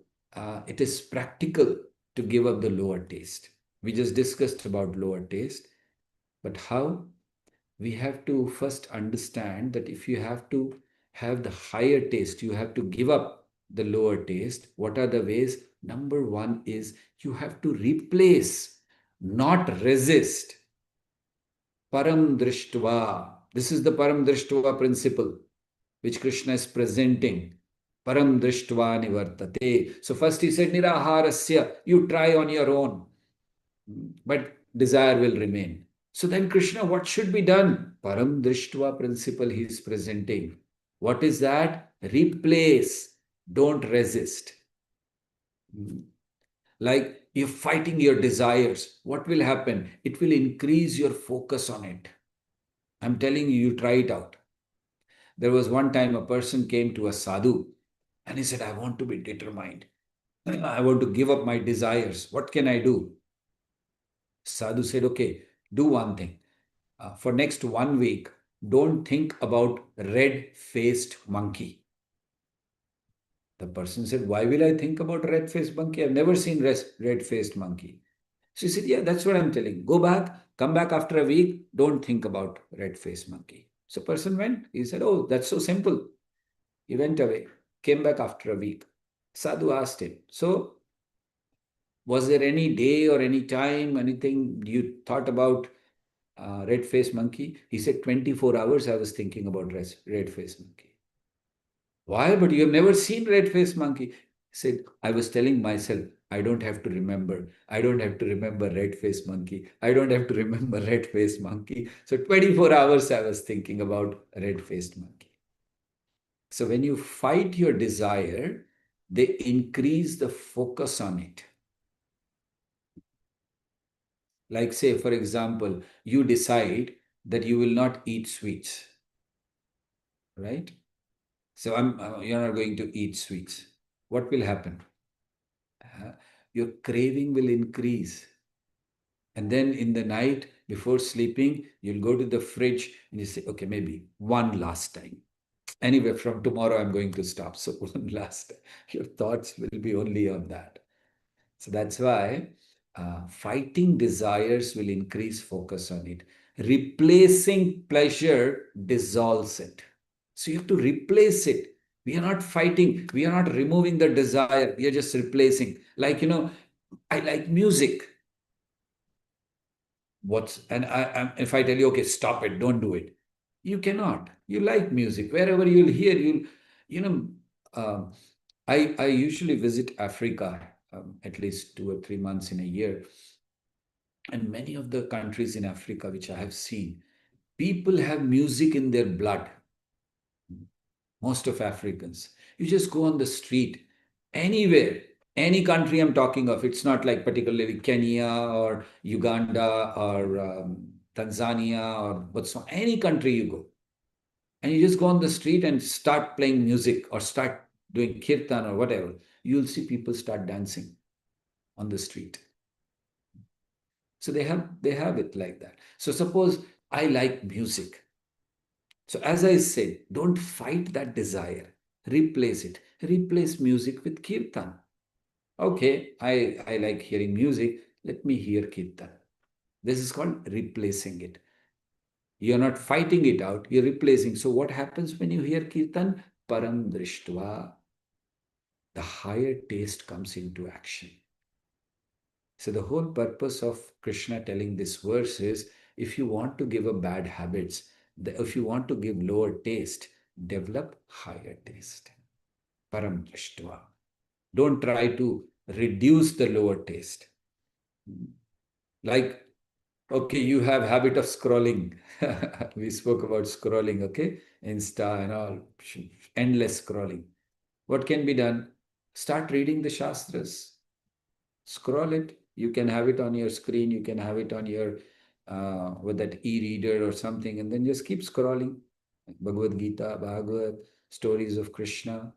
it is practical to give up the lower taste. We just discussed about lower taste, but how we have to first understand that if you have to have the higher taste, you have to give up the lower taste. What are the ways? Number one is you have to replace, not resist. Param Drishtva. This is the Param Drishtva principle which Krishna is presenting. Param Drishtva Nivartate. So first he said Niraharasya. You try on your own, but desire will remain. So then Krishna, what should be done? Param Drishtva principle he is presenting. What is that? Replace. Don't resist. Like you're fighting your desires. What will happen? It will increase your focus on it. I'm telling you, you try it out. There was one time a person came to a sadhu and he said, I want to be determined. I want to give up my desires. What can I do? Sadhu said, okay, do one thing. For next 1 week, don't think about red-faced monkey. The person said, why will I think about red-faced monkey? I've never seen red-faced monkey. She said, yeah, that's what I'm telling. Go back, come back after a week. Don't think about red-faced monkey. So person went. He said, oh, that's so simple. He went away, came back after a week. Sadhu asked him, so was there any day or any time, anything you thought about red-faced monkey? He said, 24 hours I was thinking about red-faced monkey. Why? But you have never seen red-faced monkey. He said, I was telling myself, I don't have to remember. I don't have to remember red-faced monkey. I don't have to remember red-faced monkey. So 24 hours I was thinking about red-faced monkey. So when you fight your desire, they increase the focus on it. Like say, for example, you decide that you will not eat sweets, right? So you're not going to eat sweets. What will happen? Your craving will increase. And then in the night, before sleeping, you'll go to the fridge and you say, okay, maybe one last time. Anyway, from tomorrow, I'm going to stop. So one last time. Your thoughts will be only on that. So that's why fighting desires will increase focus on it. Replacing pleasure dissolves it. So you have to replace it. We are not fighting. We are not removing the desire. We are just replacing. Like, I like music. If I tell you, okay, stop it, don't do it. You cannot. You like music. Wherever you'll hear, you know, um, I usually visit Africa at least 2 or 3 months in a year. And many of the countries in Africa, which I have seen, people have music in their blood. Most of Africans. You just go on the street, anywhere, any country I'm talking of. It's not like particularly Kenya or Uganda or Tanzania or Botswana, any country you go. And you just go on the street and start playing music or start doing kirtan or whatever. You'll see people start dancing on the street. So they have it like that. So suppose I like music. So as I said, don't fight that desire. Replace it. Replace music with kirtan. Okay, I like hearing music. Let me hear kirtan. This is called replacing it. You're not fighting it out, you're replacing. So what happens when you hear kirtan? Param drishtva. The higher taste comes into action. So the whole purpose of Krishna telling this verse is, if you want to give up bad habits, if you want to give lower taste, develop higher taste. Param drishtva. Don't try to reduce the lower taste. Like Okay, you have habit of scrolling. We spoke about scrolling, okay? Insta and all, endless scrolling. What can be done? Start reading the Shastras. Scroll it. You can have it on your screen. You can have it on your with that e-reader or something, and then just keep scrolling. Bhagavad Gita, Bhagavad, stories of Krishna.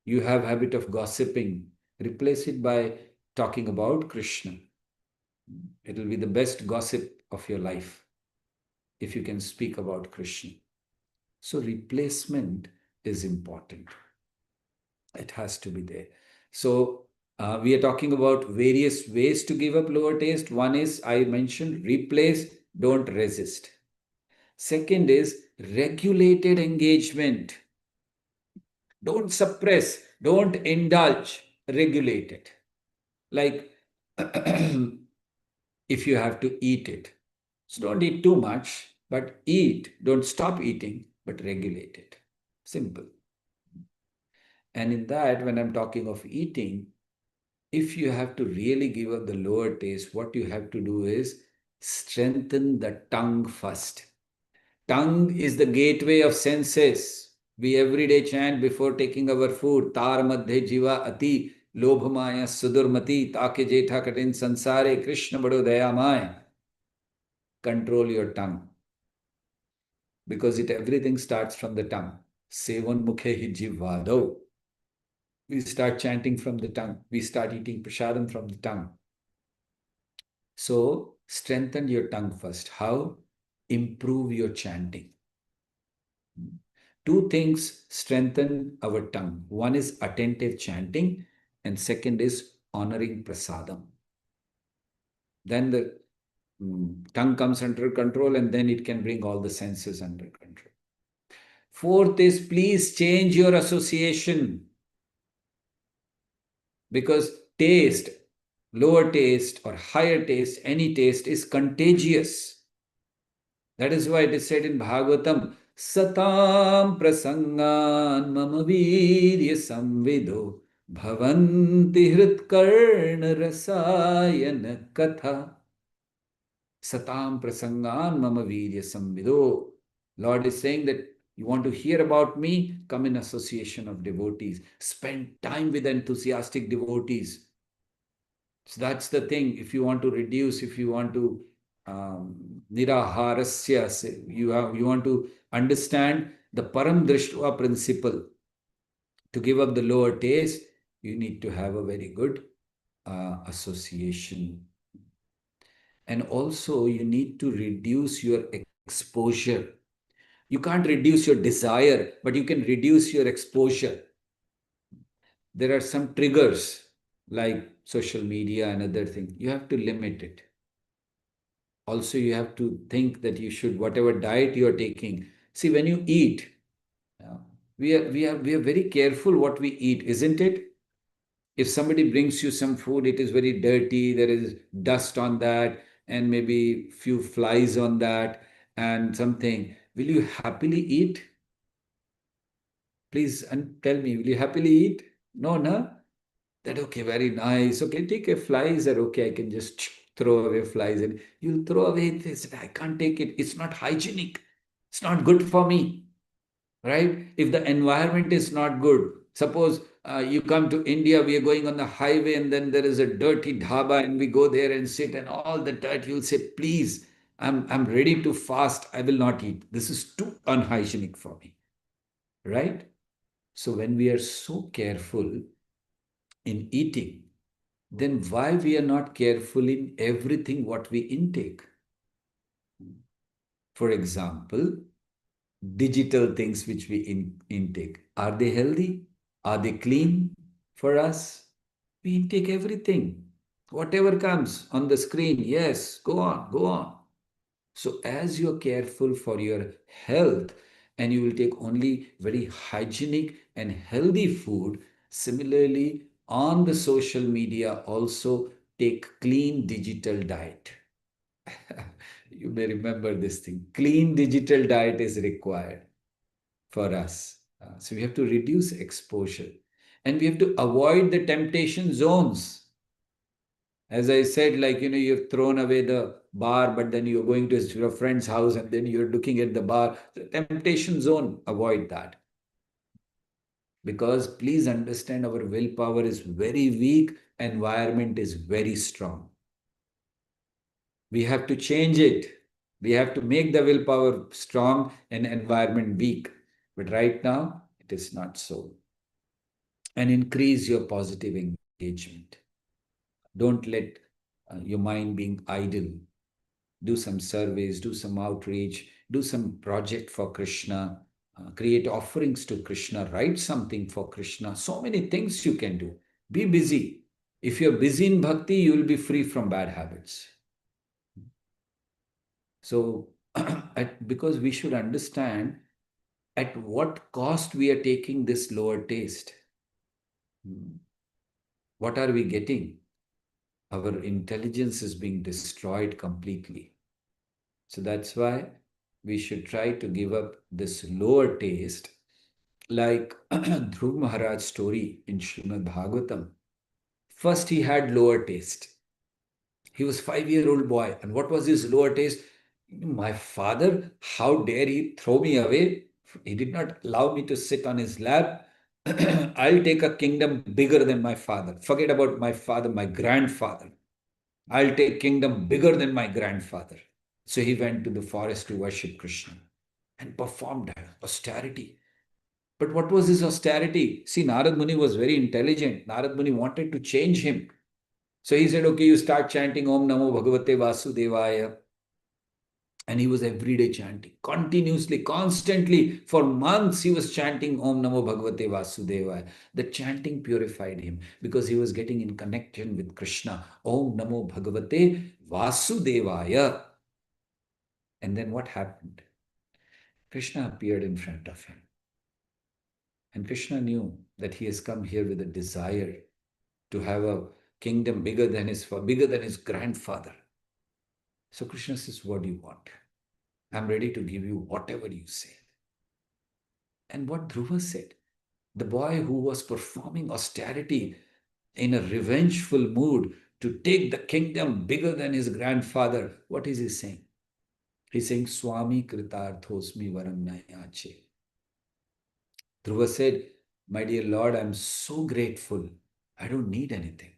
You have habit of gossiping. Replace it by talking about Krishna. It will be the best gossip of your life if you can speak about Krishna. So replacement is important. It has to be there. So we are talking about various ways to give up lower taste. One is, I mentioned, replace, don't resist. Second is regulated engagement. Don't suppress, don't indulge, regulate it. Like if you have to eat it. So don't eat too much, but eat. Don't stop eating, but regulate it. Simple. And in that, when I'm talking of eating, if you have to really give up the lower taste, what you have to do is strengthen the tongue first. Tongue is the gateway of senses. We every day chant before taking our food, Tar Madhe Jiva Ati, Lobhamaya Sudurmati, Take Jetha Katin Sansare, Krishna Bado Dayamaya. Control your tongue. Because everything starts from the tongue. Sevan Mukhe Hi Jivvado. We start chanting from the tongue. We start eating prasadam from the tongue. So strengthen your tongue first. How? Improve your chanting. Two things strengthen our tongue. One is attentive chanting, and second is honoring prasadam. Then the tongue comes under control, and then it can bring all the senses under control. Fourth is, please change your association. Because taste, lower taste or higher taste, any taste is contagious. That is why it is said in Bhagavatam, Satam prasangan mama virya samvido bhavanti hritkarna rasayana katha. Satam prasangan mama virya samvido. Lord is saying that you want to hear about me? Come in association of devotees. Spend time with enthusiastic devotees. So that's the thing. If you want to reduce, if you want to niraharasya, you want to understand the param drishtva principle. To give up the lower taste, you need to have a very good association. And also you need to reduce your exposure. You can't reduce your desire, but you can reduce your exposure. There are some triggers like social media and other things. You have to limit it. Also, you have to think that you should, whatever diet you're taking. See, when you eat, we are very careful what we eat, isn't it? If somebody brings you some food, it is very dirty, there is dust on that, and maybe few flies on that, and something. Will you happily eat? Please and tell me, will you happily eat? No, no? That okay, very nice. Okay, take a flies are okay. I can just throw away flies and you'll throw away this. I can't take it. It's not hygienic. It's not good for me. Right? If the environment is not good, suppose you come to India, we are going on the highway and then there is a dirty dhaba and we go there and sit and all the dirt, you'll say, please, I'm ready to fast. I will not eat. This is too unhygienic for me. Right? So when we are so careful in eating, then why we are not careful in everything what we intake? For example, digital things which we intake. Are they healthy? Are they clean for us? We intake everything. Whatever comes on the screen, yes, go on, go on. So as you're careful for your health and you will take only very hygienic and healthy food, similarly on the social media also take clean digital diet. You may remember this thing. Clean digital diet is required for us. So we have to reduce exposure and we have to avoid the temptation zones. As I said, like, you've thrown away the bar, but then you're going to your friend's house and then you're looking at the bar. The temptation zone, avoid that. Because please understand, our willpower is very weak, environment is very strong. We have to change it. We have to make the willpower strong and environment weak. But right now, it is not so. And increase your positive engagement. Don't let your mind being idle. Do some surveys, do some outreach, do some project for Krishna, create offerings to Krishna, write something for Krishna. So many things you can do. Be busy. If you're busy in bhakti, you will be free from bad habits. So, because we should understand at what cost we are taking this lower taste. What are we getting? Our intelligence is being destroyed completely. So that's why we should try to give up this lower taste, like Dhruv Maharaj's story in Srimad Bhagavatam. First, he had lower taste. He was 5-year-old boy. And what was his lower taste? My father, how dare he throw me away? He did not allow me to sit on his lap. I'll take a kingdom bigger than my father. Forget about my father, my grandfather. I'll take kingdom bigger than my grandfather. So he went to the forest to worship Krishna and performed austerity. But what was his austerity? See, Narad Muni was very intelligent. Narad Muni wanted to change him. So he said, okay, you start chanting Om Namo Bhagavate Vasudevaya. And he was every day chanting, continuously, constantly. For months, he was chanting Om Namo Bhagavate Vasudevaya. The chanting purified him because he was getting in connection with Krishna. Om Namo Bhagavate Vasudevaya. And then what happened? Krishna appeared in front of him. And Krishna knew that he has come here with a desire to have a kingdom bigger than his grandfather. So Krishna says, what do you want? I'm ready to give you whatever you say. And what Dhruva said, the boy who was performing austerity in a revengeful mood to take the kingdom bigger than his grandfather, what is he saying? He's saying, Swami Kritarthosmi Varam Nayache. Dhruva said, my dear Lord, I'm so grateful. I don't need anything.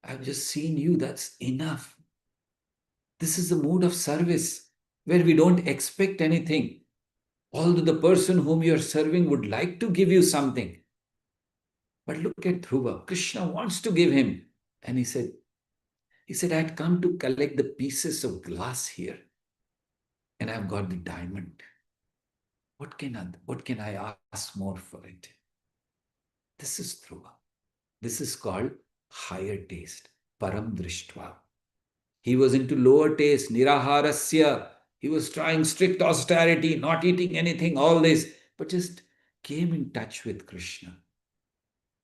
I've just seen you. That's enough. This is the mood of service where we don't expect anything. Although the person whom you're serving would like to give you something. But look at Dhruva. Krishna wants to give him. And he said, I'd come to collect the pieces of glass here. And I've got the diamond. What can I ask more for it? This is Dhruva. This is called higher taste, param drishtva. He was into lower taste, niraharasya. He was trying strict austerity, not eating anything, all this, but just came in touch with Krishna.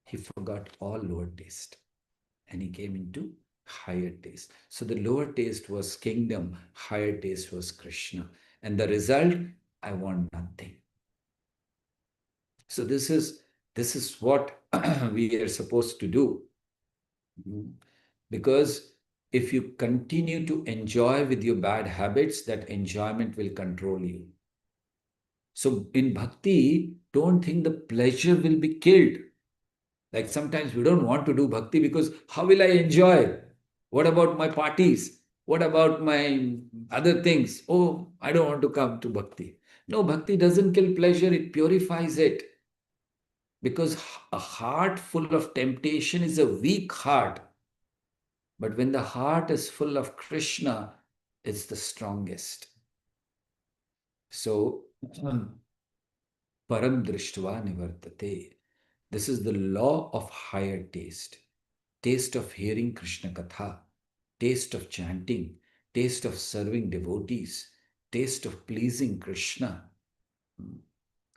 He forgot all lower taste and he came into higher taste. So the lower taste was kingdom, higher taste was Krishna. And the result, I want nothing. So this is what we are supposed to do. Because if you continue to enjoy with your bad habits, that enjoyment will control you. So in bhakti, don't think the pleasure will be killed. Like sometimes we don't want to do bhakti because how will I enjoy? What about my parties? What about my other things? Oh, I don't want to come to bhakti. No, bhakti doesn't kill pleasure, it purifies it. Because a heart full of temptation is a weak heart. But when the heart is full of Krishna, it's the strongest. So, param drishtva nivartate. This is the law of higher taste. Taste of hearing Krishna Katha, taste of chanting, taste of serving devotees, taste of pleasing Krishna.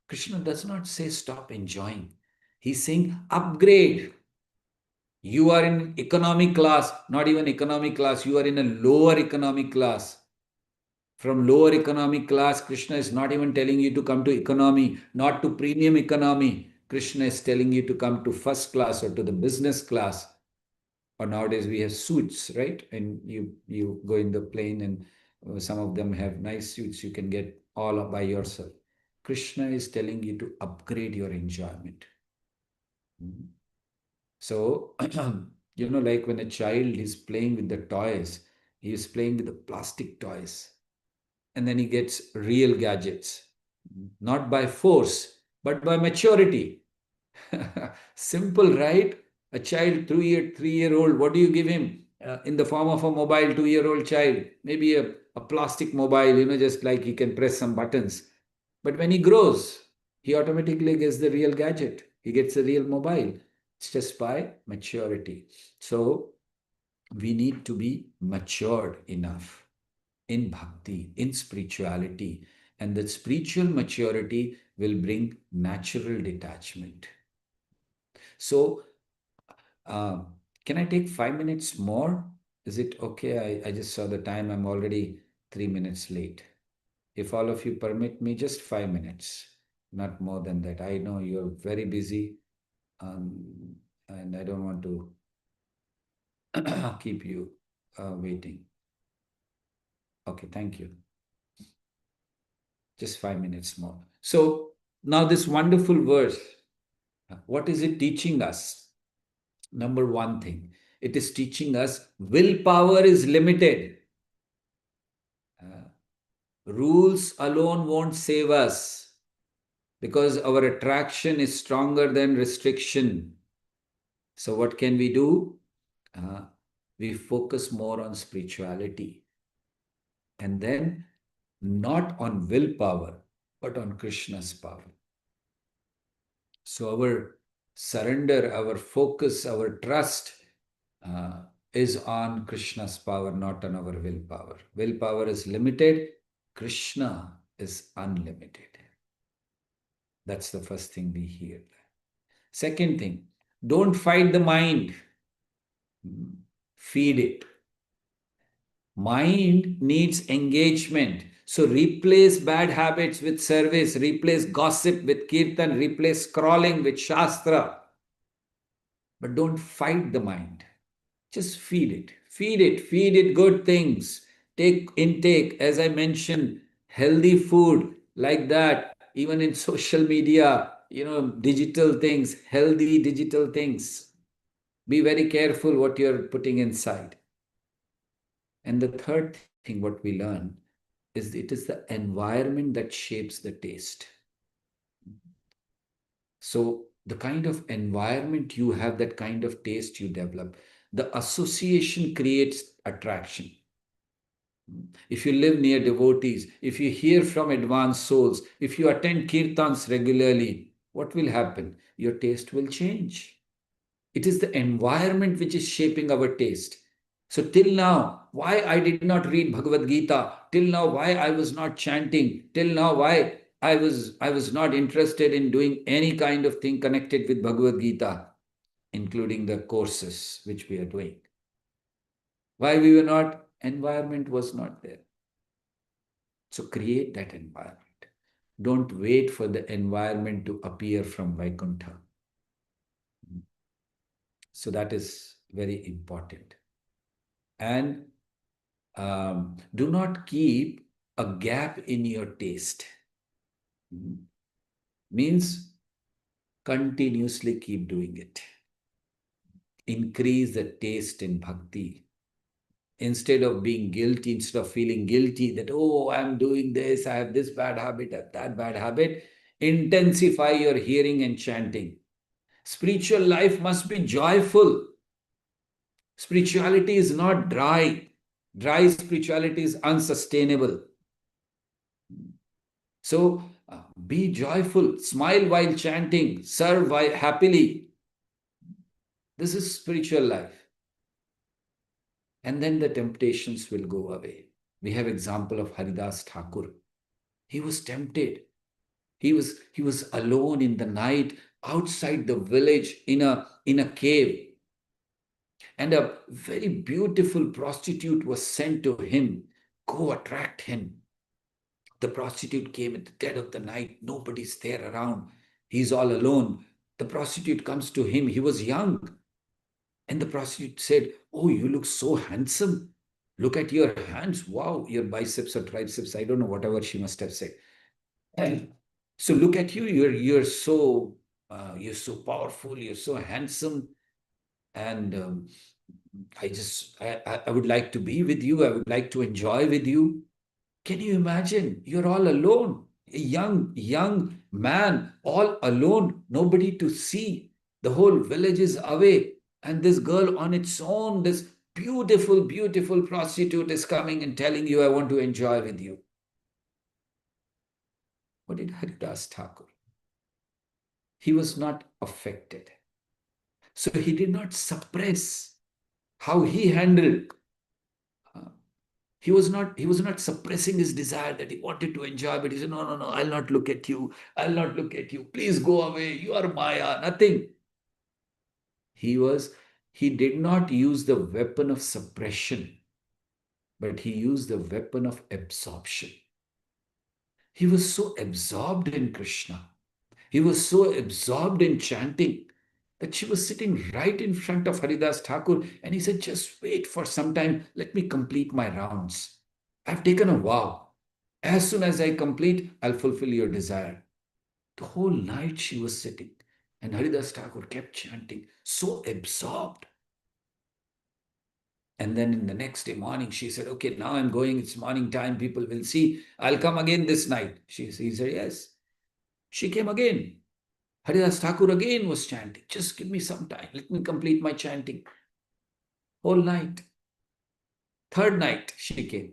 Krishna does not say stop enjoying. He's saying upgrade. You are in economic class, not even economic class, you are in a lower economic class. From lower economic class, Krishna is not even telling you to come to economy, not to premium economy. Krishna is telling you to come to first class or to the business class. Or nowadays we have suits, right? And you go in the plane and some of them have nice suits. You can get all by yourself. Krishna is telling you to upgrade your enjoyment. So, like when a child is playing with the toys, he is playing with the plastic toys, and then he gets real gadgets, not by force, but by maturity. Simple, right? A child, 3-year old, what do you give him? In the form of a mobile, 2-year-old child, maybe a plastic mobile, just like he can press some buttons. But when he grows, he automatically gets the real gadget. He gets the real mobile. It's just by maturity. So we need to be matured enough in bhakti, in spirituality. And that spiritual maturity will bring natural detachment. So, uh, can I take 5 minutes more? Is it okay? I just saw the time. I'm already 3 minutes late. If all of you permit me, just 5 minutes, not more than that. I know you're very busy, and I don't want to keep you waiting. Okay, thank you. Just 5 minutes more. So now this wonderful verse, what is it teaching us? Number one thing, it is teaching us willpower is limited. Rules alone won't save us because our attraction is stronger than restriction. So what can we do? We focus more on spirituality, and then not on willpower, but on Krishna's power. So our surrender, our focus, our trust is on Krishna's power, not on our willpower. Willpower is limited. Krishna is unlimited. That's the first thing we hear. Second thing, don't fight the mind. Feed it. Mind needs engagement. So replace bad habits with service, replace gossip with kirtan, replace scrolling with shastra. But don't fight the mind. Just feed it. Feed it good things. Take intake, as I mentioned, healthy food like that. Even in social media, digital things, healthy digital things. Be very careful what you're putting inside. And the third thing, what we learn, is it is the environment that shapes the taste. So the kind of environment you have, that kind of taste you develop. The association creates attraction. If you live near devotees, if you hear from advanced souls, if you attend kirtans regularly, what will happen? Your taste will change. It is the environment which is shaping our taste. So till now, why I did not read Bhagavad Gita, till now why I was not chanting, till now why I was not interested in doing any kind of thing connected with Bhagavad Gita, including the courses which we are doing. Why we were not? Environment was not there. So create that environment. Don't wait for the environment to appear from Vaikuntha. So that is very important. And do not keep a gap in your taste. Means continuously keep doing it. Increase the taste in bhakti. Instead of being guilty, instead of feeling guilty that, oh, I'm doing this, I have this bad habit, I have that bad habit, intensify your hearing and chanting. Spiritual life must be joyful. Spirituality is not dry. Dry spirituality is unsustainable. So be joyful, smile while chanting, serve while happily. This is spiritual life. And then the temptations will go away. We have example of Haridas Thakur. He was tempted. He was alone in the night outside the village in a cave. And a very beautiful prostitute was sent to him. Go attract him. The prostitute came at the dead of the night. Nobody's there around. He's all alone. The prostitute comes to him. He was young. And the prostitute said, "Oh, you look so handsome. Look at your hands. Wow, your biceps or triceps. I don't know, whatever she must have said. And so look at you. You're so powerful. You're so handsome. And I would like to be with you. I would like to enjoy with you." Can you imagine? You're all alone. A young man, all alone, nobody to see. The whole village is away. And this girl on its own, this beautiful prostitute is coming and telling you, "I want to enjoy with you." What did Haridas Thakur? He was not affected. So he did not suppress how he handled. uh, he was not suppressing his desire that he wanted to enjoy, but he said, "No, no, no, I'll not look at you. I'll not look at you. Please go away. You are Maya." Nothing. He was, he did not use the weapon of suppression, but he used the weapon of absorption. He was so absorbed in Krishna. He was so absorbed in chanting that she was sitting right in front of Haridas Thakur, and he said, "Just wait for some time. Let me complete my rounds. I've taken a vow. As soon as I complete, I'll fulfill your desire." The whole night she was sitting, and Haridas Thakur kept chanting, so absorbed. And then in the next day morning, she said, "Okay, now I'm going. It's morning time. People will see. I'll come again this night." He said, "Yes." She came again. Haridas Thakur again was chanting, "Just give me some time. Let me complete my chanting." Whole night. Third night, she came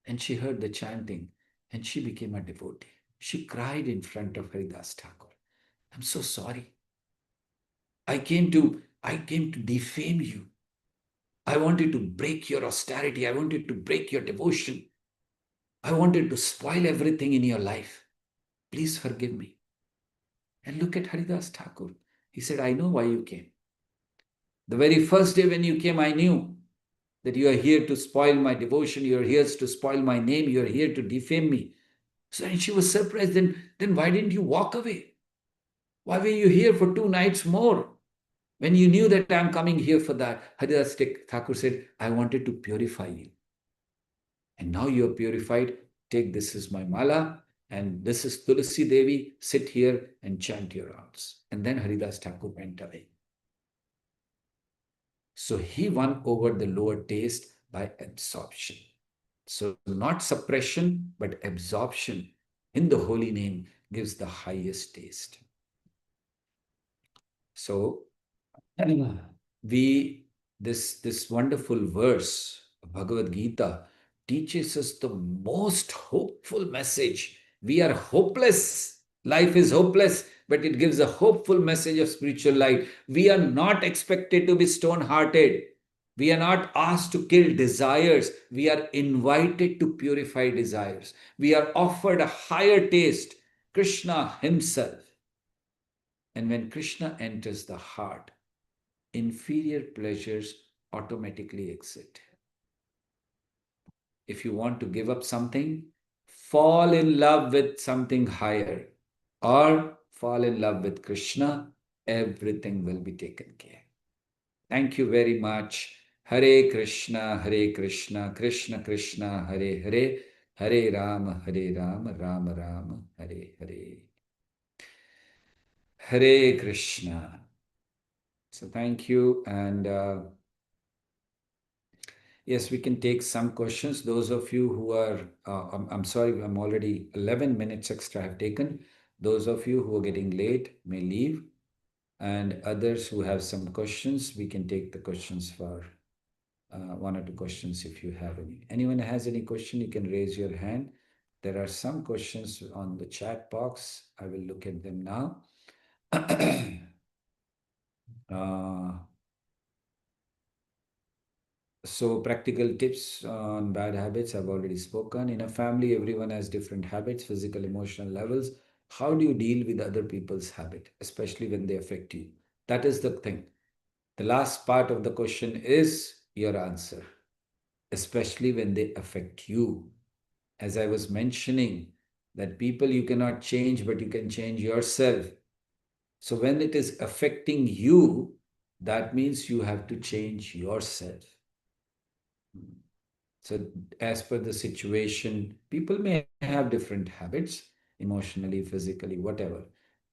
and she heard the chanting and she became a devotee. She cried in front of Haridas Thakur. "I'm so sorry. I came to defame you. I wanted to break your austerity. I wanted to break your devotion. I wanted to spoil everything in your life. Please forgive me." And look at Haridas Thakur. He said, "I know why you came. The very first day when you came, I knew that you are here to spoil my devotion. You are here to spoil my name. You are here to defame me." So and she was surprised. Then why didn't you walk away? Why were you here for 2 nights more? When you knew that I'm coming here for that, Haridas Thakur said, "I wanted to purify you. And now you are purified. Take this is my mala, and this is Tulsi Devi. Sit here and chant your rounds." And then Haridas Thakur went away. So he won over the lower taste by absorption. So not suppression, but absorption in the holy name gives the highest taste. So we this wonderful verse of Bhagavad Gita teaches us the most hopeful message. We are hopeless. Life is hopeless, but it gives a hopeful message of spiritual light. We are not expected to be stone-hearted. We are not asked to kill desires. We are invited to purify desires. We are offered a higher taste, Krishna himself. And when Krishna enters the heart, inferior pleasures automatically exit. If you want to give up something, fall in love with something higher or fall in love with Krishna, everything will be taken care. Thank you very much. Hare Krishna, Krishna Krishna, Hare Hare, Hare Rama, Rama Rama, Hare Hare. Hare Krishna. So thank you. And yes, we can take some questions. Those of you who are, I'm sorry, I'm already 11 minutes extra I've taken. Those of you who are getting late may leave. And others who have some questions, we can take the questions for one or two questions if you have any. Anyone has any question, you can raise your hand. There are some questions on the chat box. I will look at them now. So practical tips on bad habits, I've already spoken. In a family, everyone has different habits, physical, emotional levels. How do you deal with other people's habit, especially when they affect you? That is the thing. The last part of the question is your answer, especially when they affect you. As I was mentioning, that people you cannot change, but you can change yourself. So when it is affecting you, That means you have to change yourself. So, as per the situation, people may have different habits, emotionally, physically, whatever.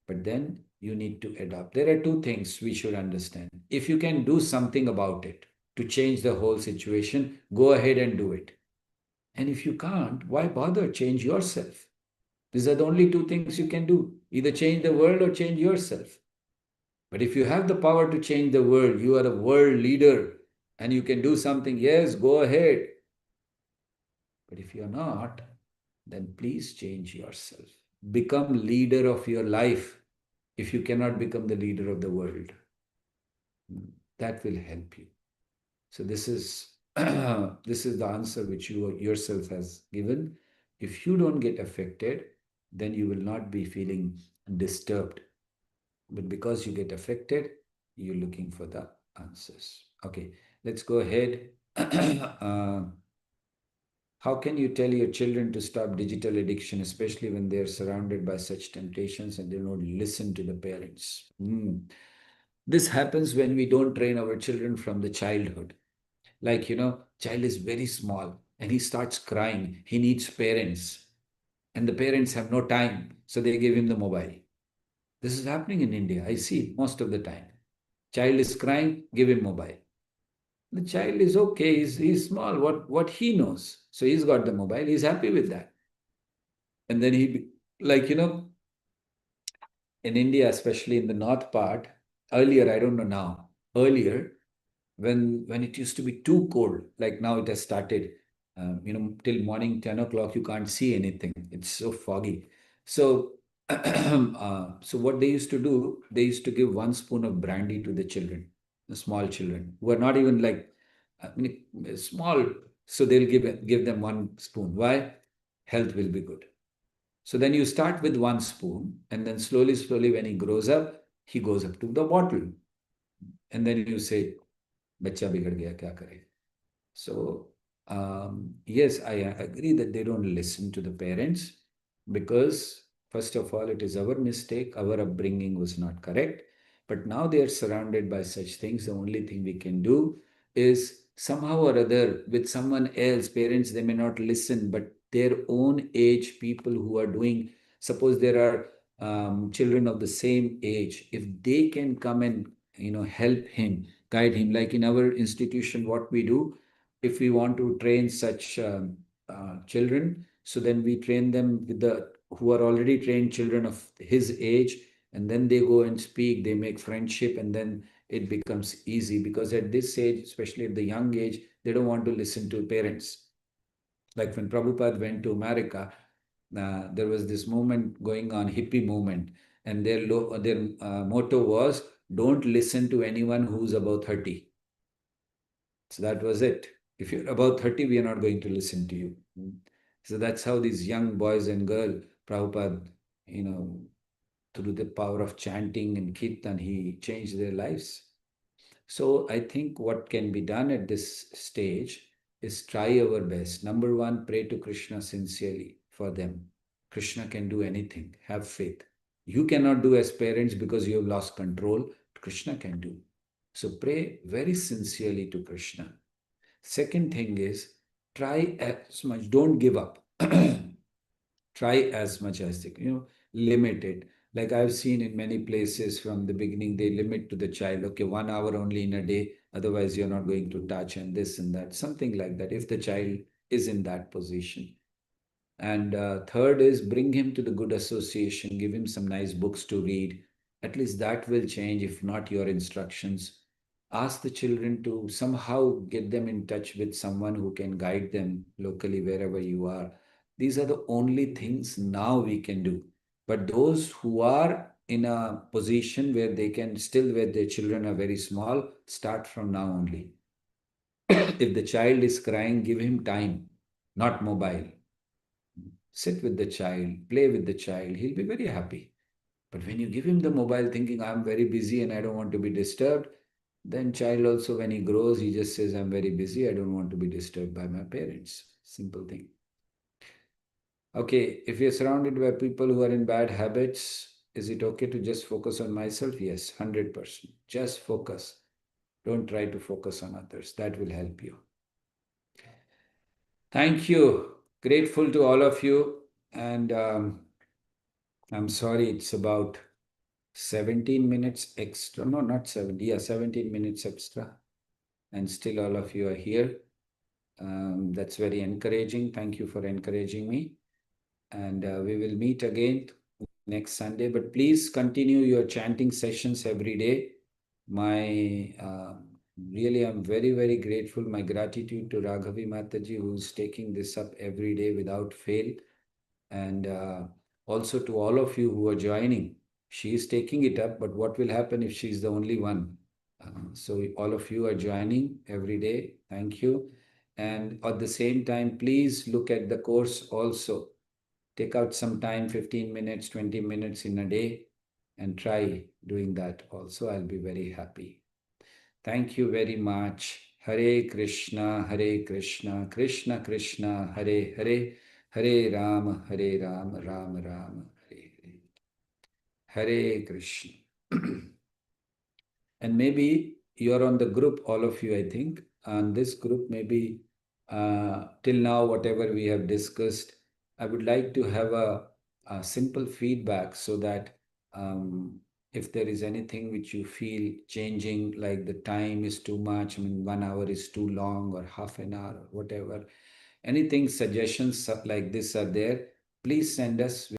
But then you need to adopt. There are two things we should understand. If you can do something about it to change the whole situation, go ahead and do it. And if you can't, why bother? Change yourself. These are the only two things you can do, either change the world or change yourself. But if you have the power to change the world, you are a world leader and you can do something, yes, go ahead. But if you're not, then please change yourself. Become leader of your life if you cannot become the leader of the world. That will help you. So this is this is the answer which you yourself has given. If you don't get affected, then you will not be feeling disturbed. But because you get affected, you're looking for the answers. Okay, let's go ahead. How can you tell your children to stop digital addiction, especially when they're surrounded by such temptations and they don't listen to the parents? This happens when we don't train our children from the childhood. Like, child is very small and he starts crying. He needs parents, and the parents have no time, so they give him the mobile. This is happening in India. I see it most of the time. Child is crying, give him mobile. The child is okay, he's small. What he knows? So he's got the mobile, he's happy with that. And then like, in India, especially in the north part, earlier, I don't know now, earlier, when it used to be too cold, like now it has started, till morning 10 o'clock, you can't see anything. It's so foggy. So, so what they used to do, they used to give 1 spoon of brandy to the children, the small children, who are not even like, I mean, small. So they'll give them 1 spoon. Why? Health will be good. So then you start with 1 spoon, and then slowly, slowly, when he grows up, he goes up to the bottle. And then you say, बच्चा बिगड़ गया क्या करे. So, yes, I agree that they don't listen to the parents because, first of all, it is our mistake. Our upbringing was not correct. But now they are surrounded by such things. The only thing we can do is somehow or other, with someone else, parents, they may not listen, but their own age people who are doing, suppose there are children of the same age, if they can come and help him, guide him, like in our institution, what we do, if we want to train such children, so then we train them with the who are already trained children of his age, and then they go and speak, they make friendship, and then it becomes easy, because at this age, especially at the young age, they don't want to listen to parents. Like when Prabhupada went to America, there was this movement going on, hippie movement, and their motto was, don't listen to anyone who's above 30. So that was it. If you're above 30, we are not going to listen to you. So that's how these young boys and girls, Prabhupada, you know, through the power of chanting and kirtan, he changed their lives. So I think what can be done at this stage is try our best. Number one, pray to Krishna sincerely for them. Krishna can do anything. Have faith. You cannot do as parents because you have lost control. Krishna can do. So pray very sincerely to Krishna. Second thing is, try as much, don't give up. Try as much as they can, limit it. Like I've seen in many places from the beginning, they limit to the child, okay, 1 hour only in a day, otherwise you're not going to touch, and this and that, something like that, if the child is in that position. And third is, bring him to the good association, give him some nice books to read. At least that will change, if not your instructions. Ask the children to somehow get them in touch with someone who can guide them locally, wherever you are. These are the only things now we can do. But those who are in a position where they can still, where their children are very small, start from now only. If the child is crying, give him time, not mobile. Sit with the child, play with the child, he'll be very happy. But when you give him the mobile thinking, I'm very busy and I don't want to be disturbed, then child also, when he grows, he just says, I'm very busy, I don't want to be disturbed by my parents. Simple thing. Okay, if you're surrounded by people who are in bad habits, is it okay to just focus on myself? Yes, 100%. Just focus. Don't try to focus on others. That will help you. Thank you. Grateful to all of you. And I'm sorry, it's about 17 minutes extra. No, not 70. Yeah, 17 minutes extra. And still all of you are here. That's very encouraging. Thank you for encouraging me. And we will meet again next Sunday. But please continue your chanting sessions every day. My really, I'm very, very grateful. My gratitude to Raghavi Mataji, who's taking this up every day without fail. And also to all of you who are joining. She is taking it up, but what will happen if she's the only one? So all of you are joining every day. Thank you. And at the same time, please look at the course also. Take out some time, 15 minutes, 20 minutes in a day, and try doing that also. I'll be very happy. Thank you very much. Hare Krishna, Krishna Krishna, Hare Hare, Hare Rama, Rama Rama, Hare Hare. Hare Krishna. And maybe you're on the group, all of you, I think. On this group, maybe till now, whatever we have discussed, I would like to have a simple feedback so that if there is anything which you feel changing, like the time is too much, I mean, 1 hour is too long, or half an hour, or whatever, anything, suggestions like this are there, please send us.